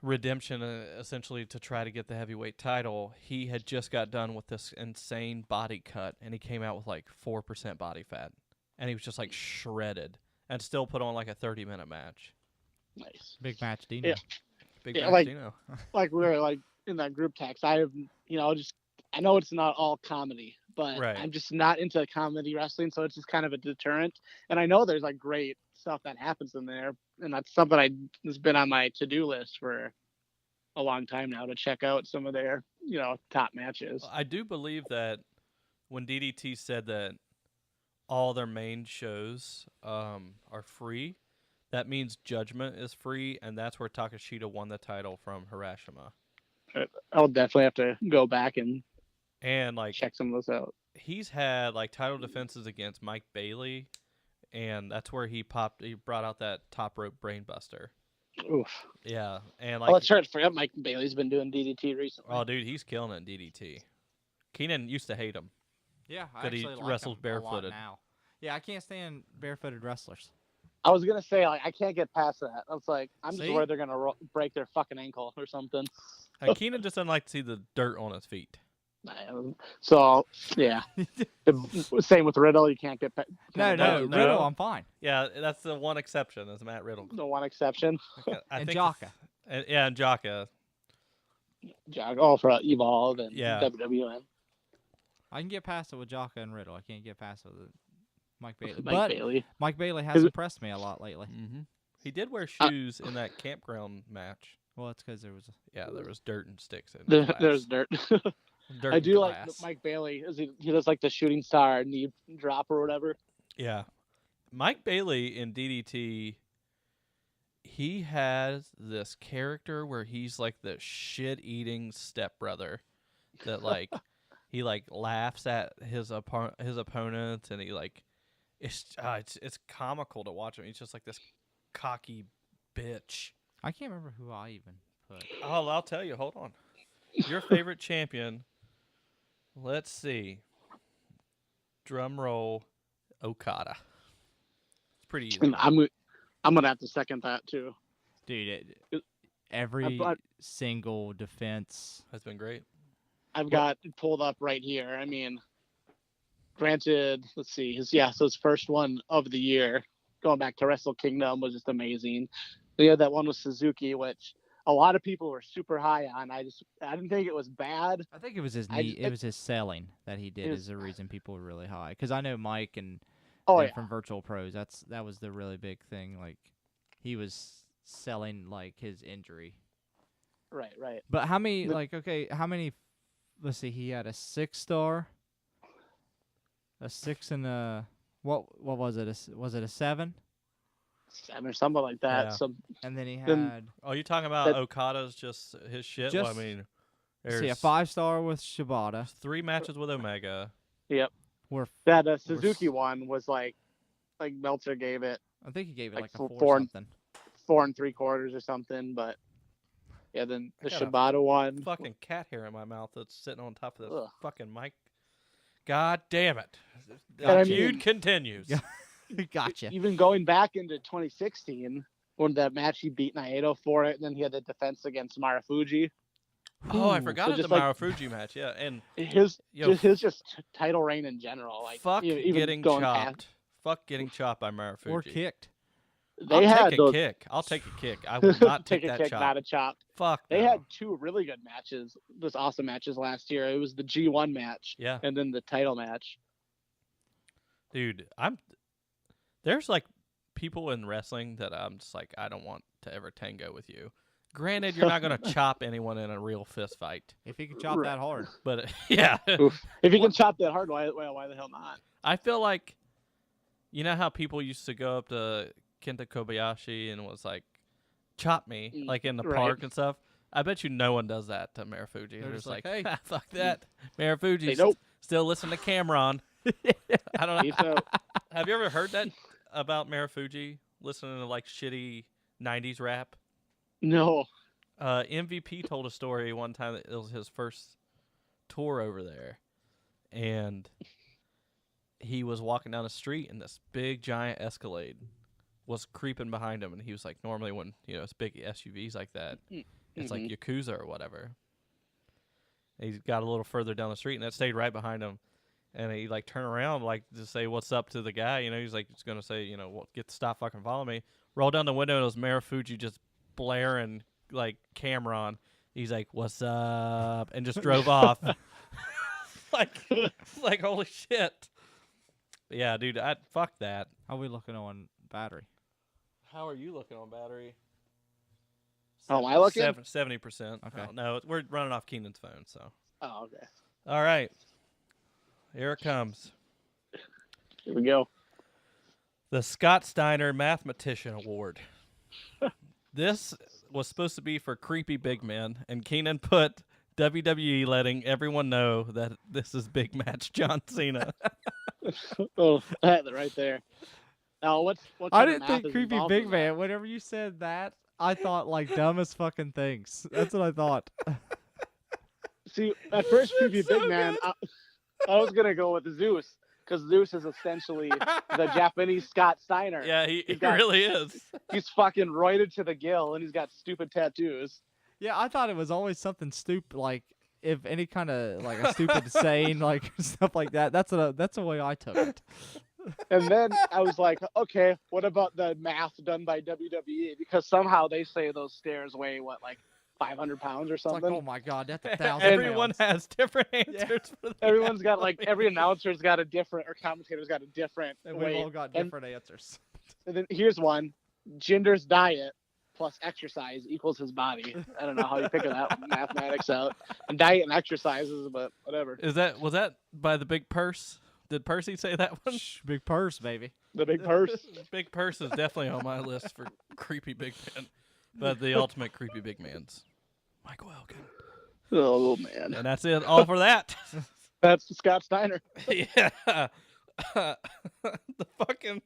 redemption, essentially to try to get the heavyweight title, he had just got done with this insane body cut, and he came out with like 4% body fat, and he was just like shredded, and still put on like a 30-minute match. Nice. big match, Dino. Yeah. Big Yeah, match, Dino. Like we were like in that group text, I know it's not all comedy, but Right. I'm just not into comedy wrestling, so it's just kind of a deterrent. And I know there's like great stuff that happens in there, and that's something that's been on my to-do list for a long time now to check out some of their top matches. I do believe that when DDT said that all their main shows are free, that means Judgment is free, and that's where Takeshita won the title from Hiroshima. I'll definitely have to go back and like check some of those out. He's had like title defenses against Mike Bailey, and that's where he brought out that top rope brainbuster. Oof. Yeah, and like let's try to forget Mike Bailey's been doing DDT recently. Oh, dude, he's killing it in DDT. Keenan used to hate him. Yeah, I That he actually like wrestles him barefooted. a lot now. Yeah, I can't stand barefooted wrestlers. I was gonna say like I can't get past that. I was like, I'm just See? worried they're gonna break their fucking ankle or something. Keenan just doesn't like to see the dirt on his feet. So yeah, same with Riddle. You can't get No, Riddle, I'm fine. Yeah, that's the one exception is Matt Riddle. the one exception. I And think Jaka. and Jaka. All for Evolve and Yeah. WWN. I can get past it with Jaka and Riddle. I can't get past it with Mike Bailey. Mike Bailey. Mike Bailey has impressed me a lot lately. Mm-hmm. He did wear shoes in that campground match. Well, it's because there was there was dirt and sticks in the There's dirt. Dirt I and do like glass. Mike Bailey. He does like the shooting star knee drop or whatever. Yeah. Mike Bailey in DDT, he has this character where he's like the shit-eating stepbrother that like he like laughs at his opponents, and he like it's comical to watch him. He's just like this cocky bitch. I can't remember who I even put. Oh, I'll tell you. Hold on. Your favorite champion. Let's see. Drum roll, Okada. It's pretty easy. And I'm gonna have to second that too. Dude, every single defense Has been great. I've got it pulled up right here. I mean, granted, let's see, his first one of the year, going back to Wrestle Kingdom, was just amazing. We had that one with Suzuki, which a lot of people were super high on. I didn't think it was bad. I think it was his it was his selling that he did is the reason people were really high. Because I know Mike and from Virtual Pros, that was the really big thing. Like he was selling like his injury. Right. But how many how many? Let's see. He had a 6-star, a 6 and a what was it? Was it a 7? 7 or something like that. Yeah. So And then he had. Oh, you talking about Okada's just his shit? Well, I mean, See, a there's 5-star with Shibata. 3 matches with Omega. yep. That Suzuki one was like Meltzer gave it I think he gave it like like a 4 4 something. 4 3/4 or something. But yeah, then the I got a Shibata one. Fucking cat hair in my mouth that's sitting on top of this Ugh. fucking mic. God damn it! And I The feud mean- continues. Gotcha. Even going back into 2016, when that match he beat Naito for it, and then he had the defense against Marufuji. Oh, I forgot So the just like- Marufuji match. Yeah, and His Yo, his title reign in general, like fuck even getting going chopped. past- Fuck getting chopped by Marufuji. Or kicked. They I'll had take a those, kick. I'll take a kick. I will not take a that kick, chop. not a chop. Fuck. They no. had 2 really good matches, those awesome matches last year. It was the G1 match, Yeah, and then the title match. dude. There's like people in wrestling that I'm just like I don't want to ever tango with you. Granted, you're not gonna chop anyone in a real fist fight, If he could chop that hard. but yeah. Oof. If you can chop that hard, why the hell not? I feel like, you know how people used to go up to Kenta Kobayashi and was like, chop me, like in the Right. park and stuff. I bet you no one does that to Marufuji. They're just like, hey. fuck that. Marufuji Hey, nope. still listen to Cameron. I don't know. Peace out. Have you ever heard that about Marufuji listening to like shitty 90s rap? No. MVP told a story one time that it was his first tour over there. And he was walking down the street and this big giant Escalade was creeping behind him. And he was like, normally when, it's big SUVs like that, it's like Yakuza or whatever. And he got a little further down the street and that stayed right behind him. And he like turned around like to say what's up to the guy. He's like just gonna say, get stop fucking follow me. Roll down the window and it was Marufuji just blaring like Cameron. He's like, "What's up?" and just drove off. like holy shit. But yeah, dude, fuck that. How are we looking on battery? How are you looking on battery? How am I looking? 70%. Okay. Oh, no, we're running off Keenan's phone. So, Oh, okay. all right, here it comes. Here we go. The Scott Steiner Mathematician Award. This was supposed to be for creepy big men, and Keenan put WWE letting everyone know that this is big match John Cena. Oh, that right there. Now, what I kind of didn't math think is creepy involved big in man. Whenever you said that, I thought like dumbest fucking things. That's what I thought. that? See, at first, creepy so big man, I was gonna go with Zeus because Zeus is essentially the Japanese Scott Steiner. Yeah, he got- really is. He's fucking roided to the gill, and he's got stupid tattoos. Yeah, I thought it was always something stupid, like if any kind of like a stupid saying, like stuff like that. That's the way I took it. And then I was like, okay, what about the math done by WWE? Because somehow they say those stairs weigh, like 500 pounds or It's like, something. oh my god, that's 1,000 Everyone pounds. has different answers for that. Everyone's got, like, every announcer's got a different, or commentator's got a different And we've weight. all got And- different answers. And then here's one: Jinder's diet plus exercise equals his body. I don't know how you figure that mathematics out. And diet and exercises, but whatever. Was that by the big purse? Did Percy say that one? Shh, big purse, baby. The big purse. Big purse is definitely on my list for creepy big man. But the ultimate creepy big man's Michael Elgin. Oh man, And that's it. All for that. that's Scott Steiner. Yeah. The fucking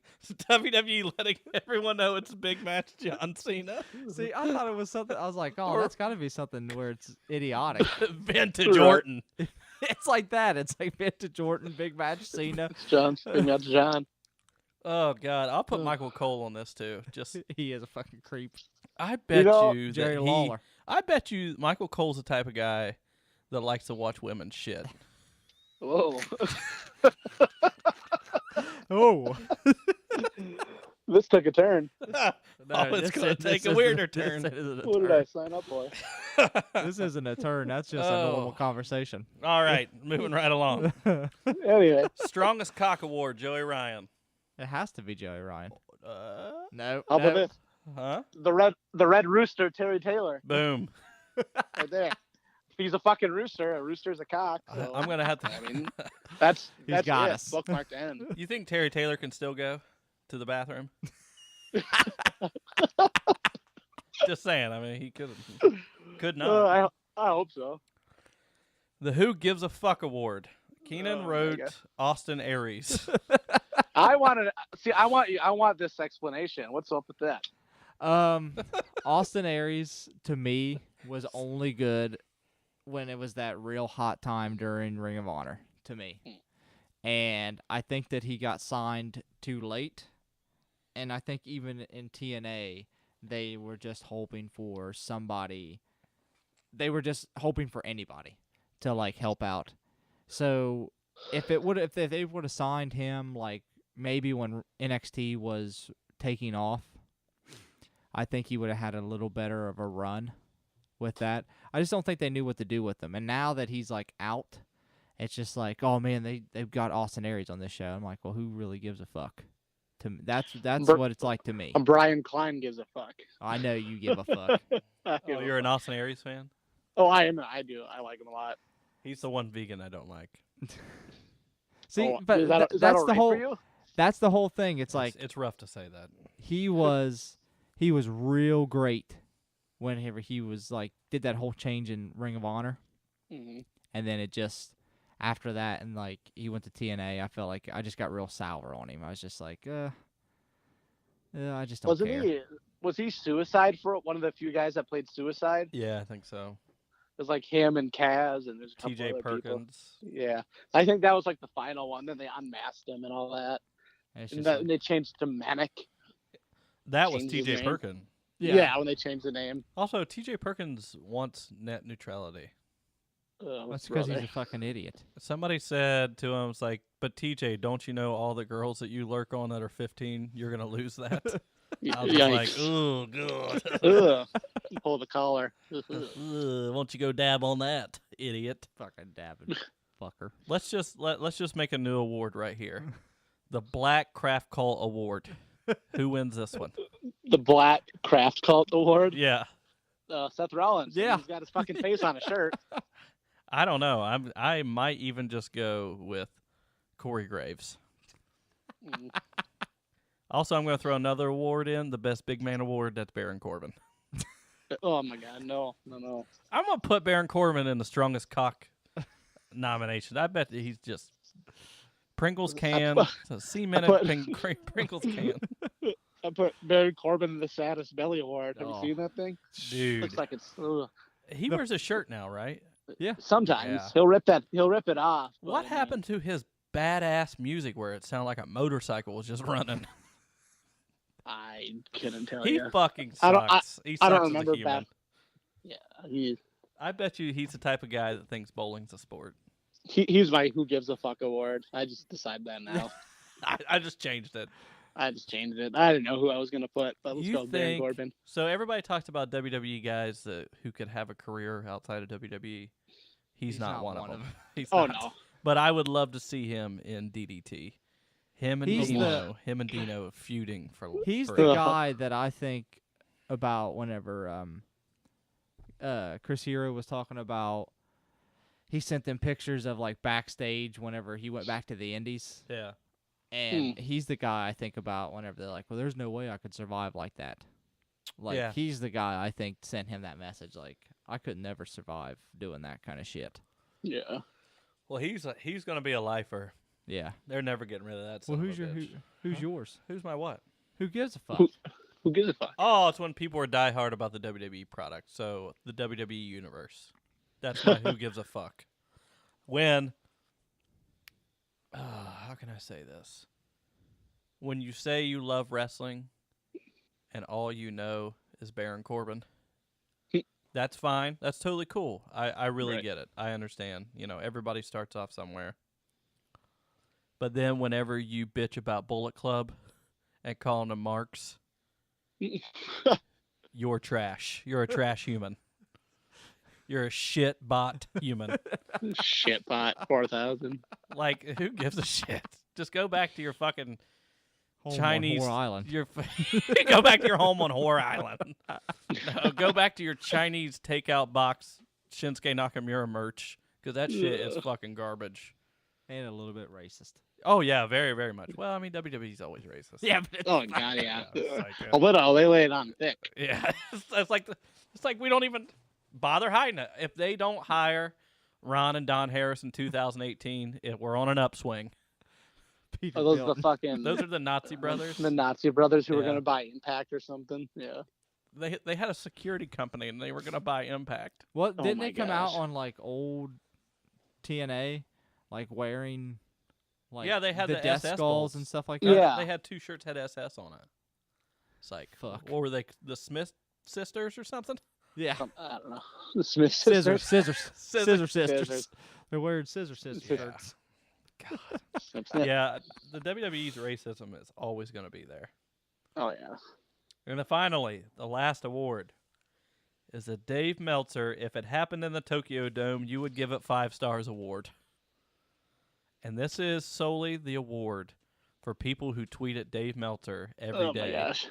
WWE letting everyone know it's a big match, John Cena. See, I thought it was something. I was like, oh, Or- that's got to be something where it's idiotic. Vintage Right. Orton. It's like that. It's like Vintage Jordan, big match Cena. It's John. Big match John. Oh God, I'll put Michael Cole on this too. Just, He is a fucking creep. I bet know, you Jerry that Lawler. I bet you Michael Cole's the type of guy that likes to watch women shit. Whoa. Oh, This took a turn. Oh, it's gonna take a weirder turn. What did I sign up for? This isn't a turn. That's just a normal conversation. All right, moving right along. Anyway, Strongest cock award, Joey Ryan. It has to be Joey Ryan. No. how about no. this? Huh? The red rooster, Terry Taylor, Boom. right there. If he's a fucking rooster, a rooster's a cock. So, I'm gonna have to. I mean, that's got it. us. Bookmark to end. You think Terry Taylor can still go to the bathroom? Just saying. I mean, he could not. I hope so. The Who Gives a Fuck award. Keenan Oh, my wrote God. Austin Aries. I want this explanation. What's up with that? Austin Aries to me was only good when it was that real hot time during Ring of Honor to me. And I think that he got signed too late. And I think even in TNA, they were just hoping for somebody. They were just hoping for anybody to like help out. So if they would have signed him like maybe when NXT was taking off, I think he would have had a little better of a run with that. I just don't think they knew what to do with him. And now that he's like out, it's just like, oh man, they've got Austin Aries on this show. I'm like, well, who really gives a fuck? To me, that's what it's like to me. Brian Kline gives a fuck. I know you give a fuck. I Oh, give a you're an fuck. Austin Aries fan? Oh, I am. I do. I like him a lot. He's the one vegan I don't like. See, Oh, but is that that's the alright whole. for you? That's the whole thing. It's like It's rough to say that. he was real great whenever he was like did that whole change in Ring of Honor, Mhm. and then it just after that and like he went to TNA, I felt like I just got real sour on him. I was just like, I just don't care. Was he Suicide for one of the few guys that played Suicide? Yeah, I think so. It was like him and Kaz and there's a couple TJ other people. Perkins. Yeah, I think that was like the final one. Then they unmasked him and all that, It's and just that, like- they changed to Manic. That was Changed his TJ name. Perkins. Yeah. When they changed the name. Also, TJ Perkins wants net neutrality. That's because he's a fucking idiot. Somebody said to him, "It's like, but TJ, don't you know all the girls that you lurk on that are 15? You're gonna lose that." I was just like, "Oh god, Ugh. Pull the collar. won't you go dab on that, idiot?" Fucking dabbing fucker. Let's just make a new award right here, the Black Craft Call Award. Who wins this one? The Black Craft Cult Award. Yeah, Seth Rollins. Yeah. He's got his fucking face on a shirt. I don't know. I might even just go with Corey Graves. Mm. Also, I'm going to throw another award in, the Best Big Man Award. That's Baron Corbin. Oh my God, no. I'm going to put Baron Corbin in the strongest cock nomination. I bet that he's just Pringles can, cemented Pringles can. I put Baron Corbin in the saddest belly award. Have Oh. you seen that thing? Dude, Looks like it's. Ugh. he wears a shirt now, right? Sometimes Yeah. he'll rip it off. but, What I mean, happened to his badass music where it sounded like a motorcycle was just running? I couldn't tell He you. fucking I don't- sucks. He sucks I don't as a remember human. back. Yeah, he's I bet you he's the type of guy that thinks bowling's a sport. he's my who gives a fuck award. I just decide that now. I just changed it. I just changed it. I didn't know who I was gonna put, but let's You go Baron think- Corbin. So everybody talks about WWE guys who could have a career outside of WWE. He's not one of them. He's Oh not. no. But I would love to see him in DDT. Him and He's Dino feuding for. He's forever. the guy that I think about whenever Chris Hero was talking about. He sent them pictures of like backstage whenever he went back to the Indies, Yeah. and he's the guy I think about whenever they're like, "Well, there's no way I could survive like that." Like Yeah. he's the guy I think sent him that message. Like I could never survive doing that kind of shit. Yeah. Well, he's going to be a lifer. Yeah. They're never getting rid of that. Well, son of who's a your bitch. who's Huh? yours? Who's my what? Who gives a fuck? Who gives a fuck? Oh, it's when people are diehard about the WWE product. So the WWE universe. That's my who gives a fuck. When, how can I say this? When you say you love wrestling, and all you know is Baron Corbin, that's fine. That's totally cool. I really Right. get it. I understand. You know, everybody starts off somewhere. But then whenever you bitch about Bullet Club and calling them marks, you're trash. You're a trash human. You're a shit bot human. Shit pot 4,000. Like, who gives a shit? Just go back to your fucking Home Chinese. on Whore Island. Go back to your home on Whore Island. No, go back to your Chinese takeout box Shinsuke Nakamura merch, because that shit is fucking garbage. And a little bit racist. Oh yeah, very very much. Well, I mean WWE's always racist. Yeah, but Oh god, yeah. It's like, A little, they lay it on thick. yeah. It's like we don't even bother hiding it. If they don't hire Ron and Don Harris in 2018, we're on an upswing. Peter Are those Bill. the fucking Those are the Nazi brothers. the Nazi brothers who were Yeah. gonna buy Impact or something? Yeah. They had a security company and they were gonna buy Impact. What Oh didn't my they come out gosh. on like old TNA, like wearing like Yeah, they had the the death SS skulls bolts. and stuff like Yeah. that? They had 2 shirts had SS on it. It's like, Fuck. what were they? The Smith sisters or something? Yeah. I don't know. The Smith Scissor sisters. scissors sisters. Scissors. They're wearing scissor sisters Yeah. shirts. Snip, snip. Yeah, the WWE's racism is always going to be there. Oh yeah. And then finally, the last award is a Dave Meltzer. If it happened in the Tokyo Dome, you would give it 5 stars award. And this is solely the award for people who tweet at Dave Meltzer every day Oh my gosh.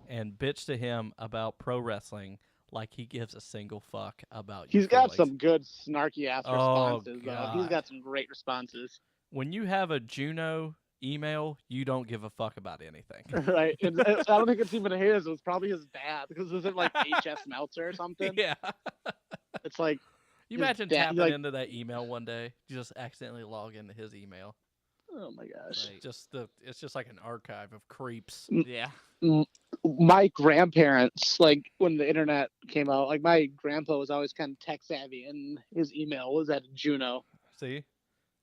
and bitch to him about pro wrestling like he gives a single fuck about you. He's got some good snarky ass Oh, responses though. He's God. got some great responses. When you have a Juno email, you don't give a fuck about anything. Right. I don't think it's even his. It was probably his dad because it was like HS Meltzer or something. Yeah. It's like You His imagine dad- tapping like- into that email one day, you just accidentally log into his email. oh my gosh. Like, It's just like an archive of creeps. yeah. My grandparents, like when the internet came out, like my grandpa was always kind of tech savvy, and his email was at Juno. See?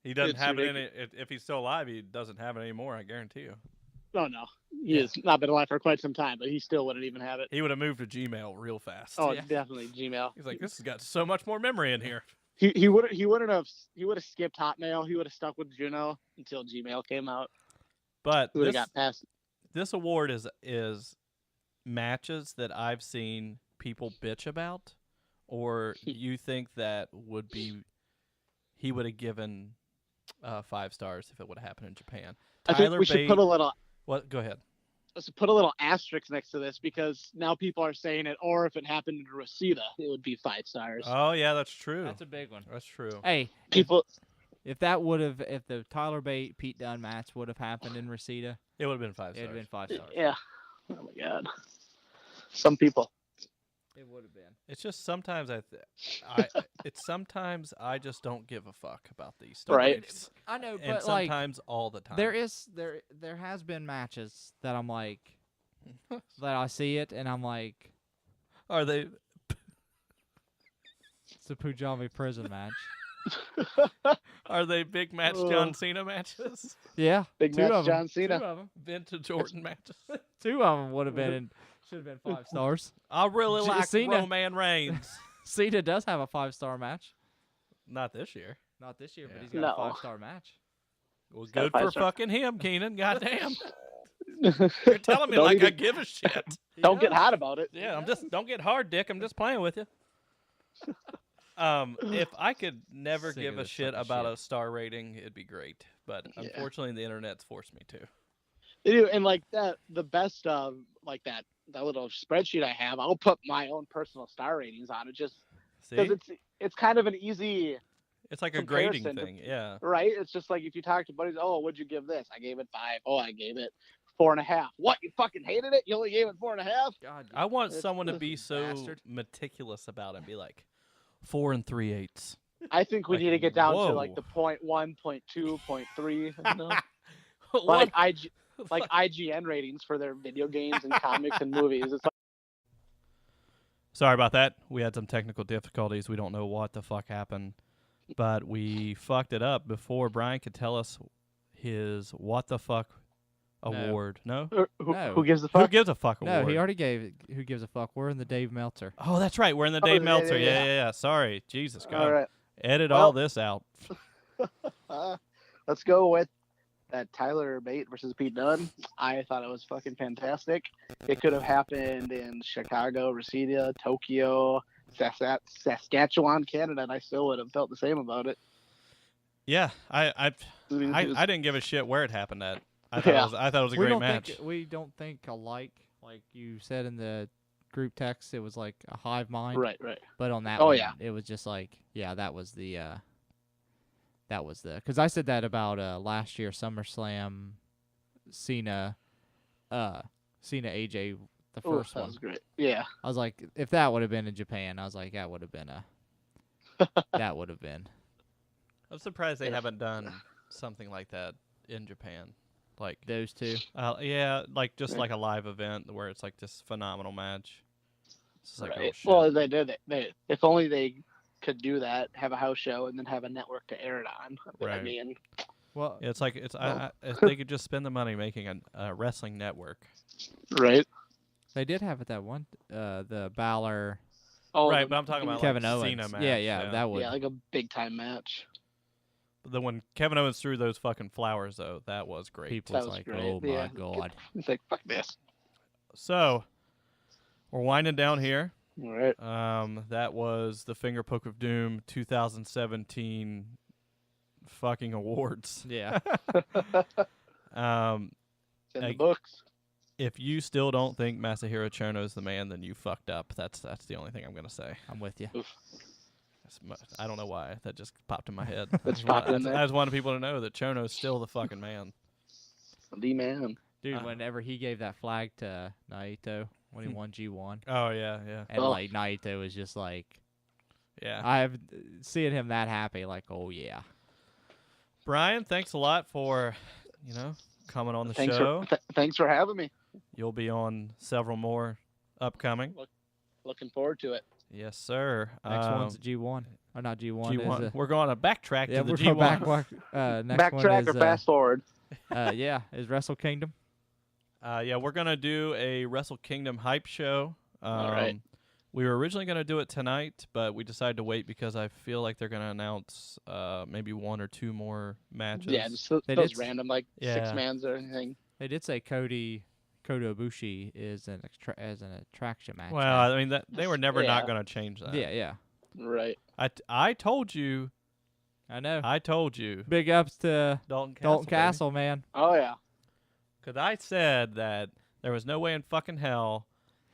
He doesn't It's have it in it. If he's still alive, he doesn't have it anymore, I guarantee you. Oh no, he Yeah. has not been alive for quite some time, but he still wouldn't even have it. He would have moved to Gmail real fast. Oh, Yeah. definitely Gmail. He's like, this has got so much more memory in here. He wouldn't have skipped Hotmail. He would have stuck with Juno until Gmail came out. But He would have this, got past. this award is matches that I've seen people bitch about, or you think that would be he would have given 5 stars if it would have happened in Japan. I think Tyler we should Bate. put a little. What? Go ahead. Let's put a little asterisk next to this because now people are saying it. Or if it happened in Reseda, it would be 5 stars. Oh yeah, that's true. That's a big one. That's true. Hey, People. if the Tyler Bate Pete Dunne match would have happened in Reseda, It would have been 5 it would have stars. been 5 stars. Yeah. Oh my god. Some people. It would have been. It's just sometimes sometimes I just don't give a fuck about these Right. stories. I know, And but like sometimes all the time. there has been matches that I'm like that I see it and I'm like Are they? it's a Pujami prison match. Are they big match John Cena matches? Yeah, Big two match of 'em. John Cena. Two of them. Vintage Orton matches. Two of them would have been should have been 5 stars. I really like Cena. Roman Reigns. Cena does have a 5-star match. Not this year. Not this year, but Yeah. he's got No. a 5-star match. Well, got a good for 5-star. fucking him, Keenan. Goddamn. You're telling me Don't like I even- give a shit. Don't get hot about it. Yeah, don't get hard, Dick. I'm just playing with you. If I could never Sick give of a this shit fucking about shit. a star rating, it'd be great. But Yeah. unfortunately, the internet's forced me to. They do, and like that, the best of like that little spreadsheet I have, I'll put my own personal star ratings on it, just See, because it's kind of an easy, it's like a grading comparison thing. Yeah. right? It's just like if you talk to buddies, oh, what'd you give this? I gave it 5. Oh, I gave it 4.5. What? You fucking hated it? You only gave it 4.5? God, I want It's- someone to be so bastard. meticulous about it and be like 4 3/8. I think we Like, need to get down to like whoa. the 0.1, 0.2, 0.3, you know? What? like IGN ratings for their video games and comics and movies. It's like, Sorry about that. We had some technical difficulties. We don't know what the fuck happened, but we fucked it up before Brian could tell us his what the fuck award. No? No. who gives a Who fuck? gives a fuck No, award? he already gave it. Who gives a fuck? We're in the Dave Meltzer. Oh, that's right. We're in the Oh, Dave yeah, Meltzer. yeah, Yeah. Sorry. Jesus, God. All right. Edit Well- all this out. Let's go with that Tyler Bate versus Pete Dunne. I thought it was fucking fantastic. It could have happened in Chicago, Reseda, Tokyo, Saskatchewan, Canada, and I still would have felt the same about it. Yeah, I didn't give a shit where it happened at. I thought it was a great match. We don't think alike. Like you said in the group text, it was like a hive mind. Right. But on that Oh, one, yeah. it was just like, yeah, that was the because I said that about last year SummerSlam, Cena AJ, the first that one. was great. Yeah. I was like, if that would have been in Japan, I was like, that would have been that would have been. I'm surprised they haven't done something like that in Japan. Like, Those two. yeah, like just like a live event where it's like this phenomenal match. It's just like, oh, shit. Well, they did it. If only they could do that, have a house show, and then have a network to air it on. I Right. mean, Well, Yeah, it's like if they could just spend the money making a wrestling network. right? they did have it that one, the Balor. Oh, Right, but I'm talking about Kevin like Owens. Cena match. Yeah, that would. yeah, like a big time match. Then when Kevin Owens threw those fucking flowers, though, that was great. People That was was like, great, oh yeah. my god. It's like, fuck this. So we're winding down here. All right. That was the Finger Poke of Doom 2017 fucking awards. Yeah. Um, It's in I- the books. if you still don't think Masahiro Chono's the man, then you fucked up. That's the only thing I'm gonna say. I'm with you. I don't know why that just popped in my head. That's popped in there. I just wanted people to know that Chono's still the fucking man. The man. Dude, whenever he gave that flag to Naito when he won G1, Oh yeah, and Oh. like Naito was just like, yeah. I've seeing him that happy, like, oh yeah. Brian, thanks a lot for coming on the show. Thanks for having me. You'll be on several more upcoming. Looking forward to it. Yes, sir. Next one's G1, or not G1. G1. Is We're going to backtrack yeah, to the we're G1. going next one Backtrack is, or fast forward. yeah, is Wrestle Kingdom. Yeah, we're going to do a Wrestle Kingdom hype show. All right. We were originally going to do it tonight, but we decided to wait because I feel like they're going to announce maybe one or two more matches. Yeah, just They those did- random like Yeah. 6-mans or anything. They did say Kota Ibushi is as an attraction match. Well, now. I mean, they were never not Yeah. going to change that. yeah. Right. I told you. I know. I told you. Big ups to Dalton Dalton Castle, man. Oh yeah. Because I said that there was no way in fucking hell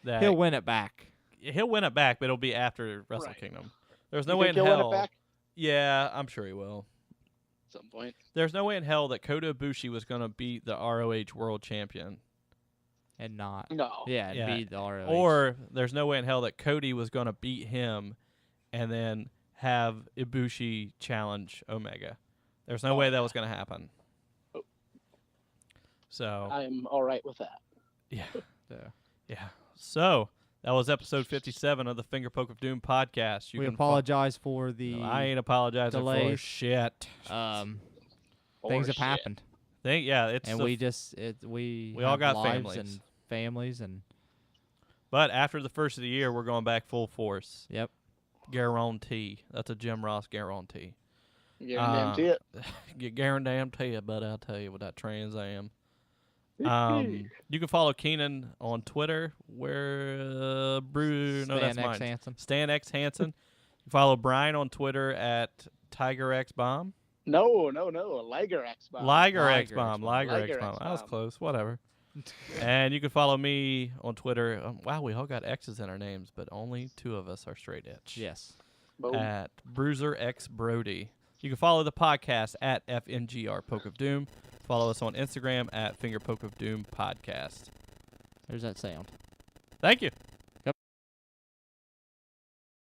that He'll win it back. He'll win it back, but it'll be after Wrestle Right. Kingdom. There's no You way think in he'll win hell. it back Yeah, I'm sure he will. at some point. There's no way in hell that Kota Ibushi was going to beat the ROH World Champion. And not. No. Yeah, and Yeah. beat the ROH. Or there's no way in hell that Cody was going to beat him and then have Ibushi challenge Omega. There's no way that was going to happen. Oh. So, I'm all right with that. yeah. So, Yeah. So, that was episode 57 of the Finger Poke of Doom podcast. we can apologize for the No, I ain't apologizing for delays. shit. things have shit. happened. It's And the we all have got lives families. and families and But after the first of the year, we're going back full force. yep. Guarantee. That's a Jim Ross guarantee. Guarantee it. You guarantee it, but I'll tell you with that Trans Am. You can follow Keenan on Twitter. Where no, that's Stan X mine. Hansen. Stan X Hansen. You follow Brian on Twitter at Tiger X Bomb. No. Liger X Bomb. Liger X Liger Bomb. X-Bomb. Liger Liger X Bomb. I was X-Bomb. close. Whatever. And you can follow me on Twitter. Wow, we all got X's in our names, but only two of us are straight edge. Yes. Boom. At Bruiser X Brody. You can follow the podcast at FNGR Poke of Doom. Follow us on Instagram at Finger Poke of Doom Podcast. There's that sound. Thank you.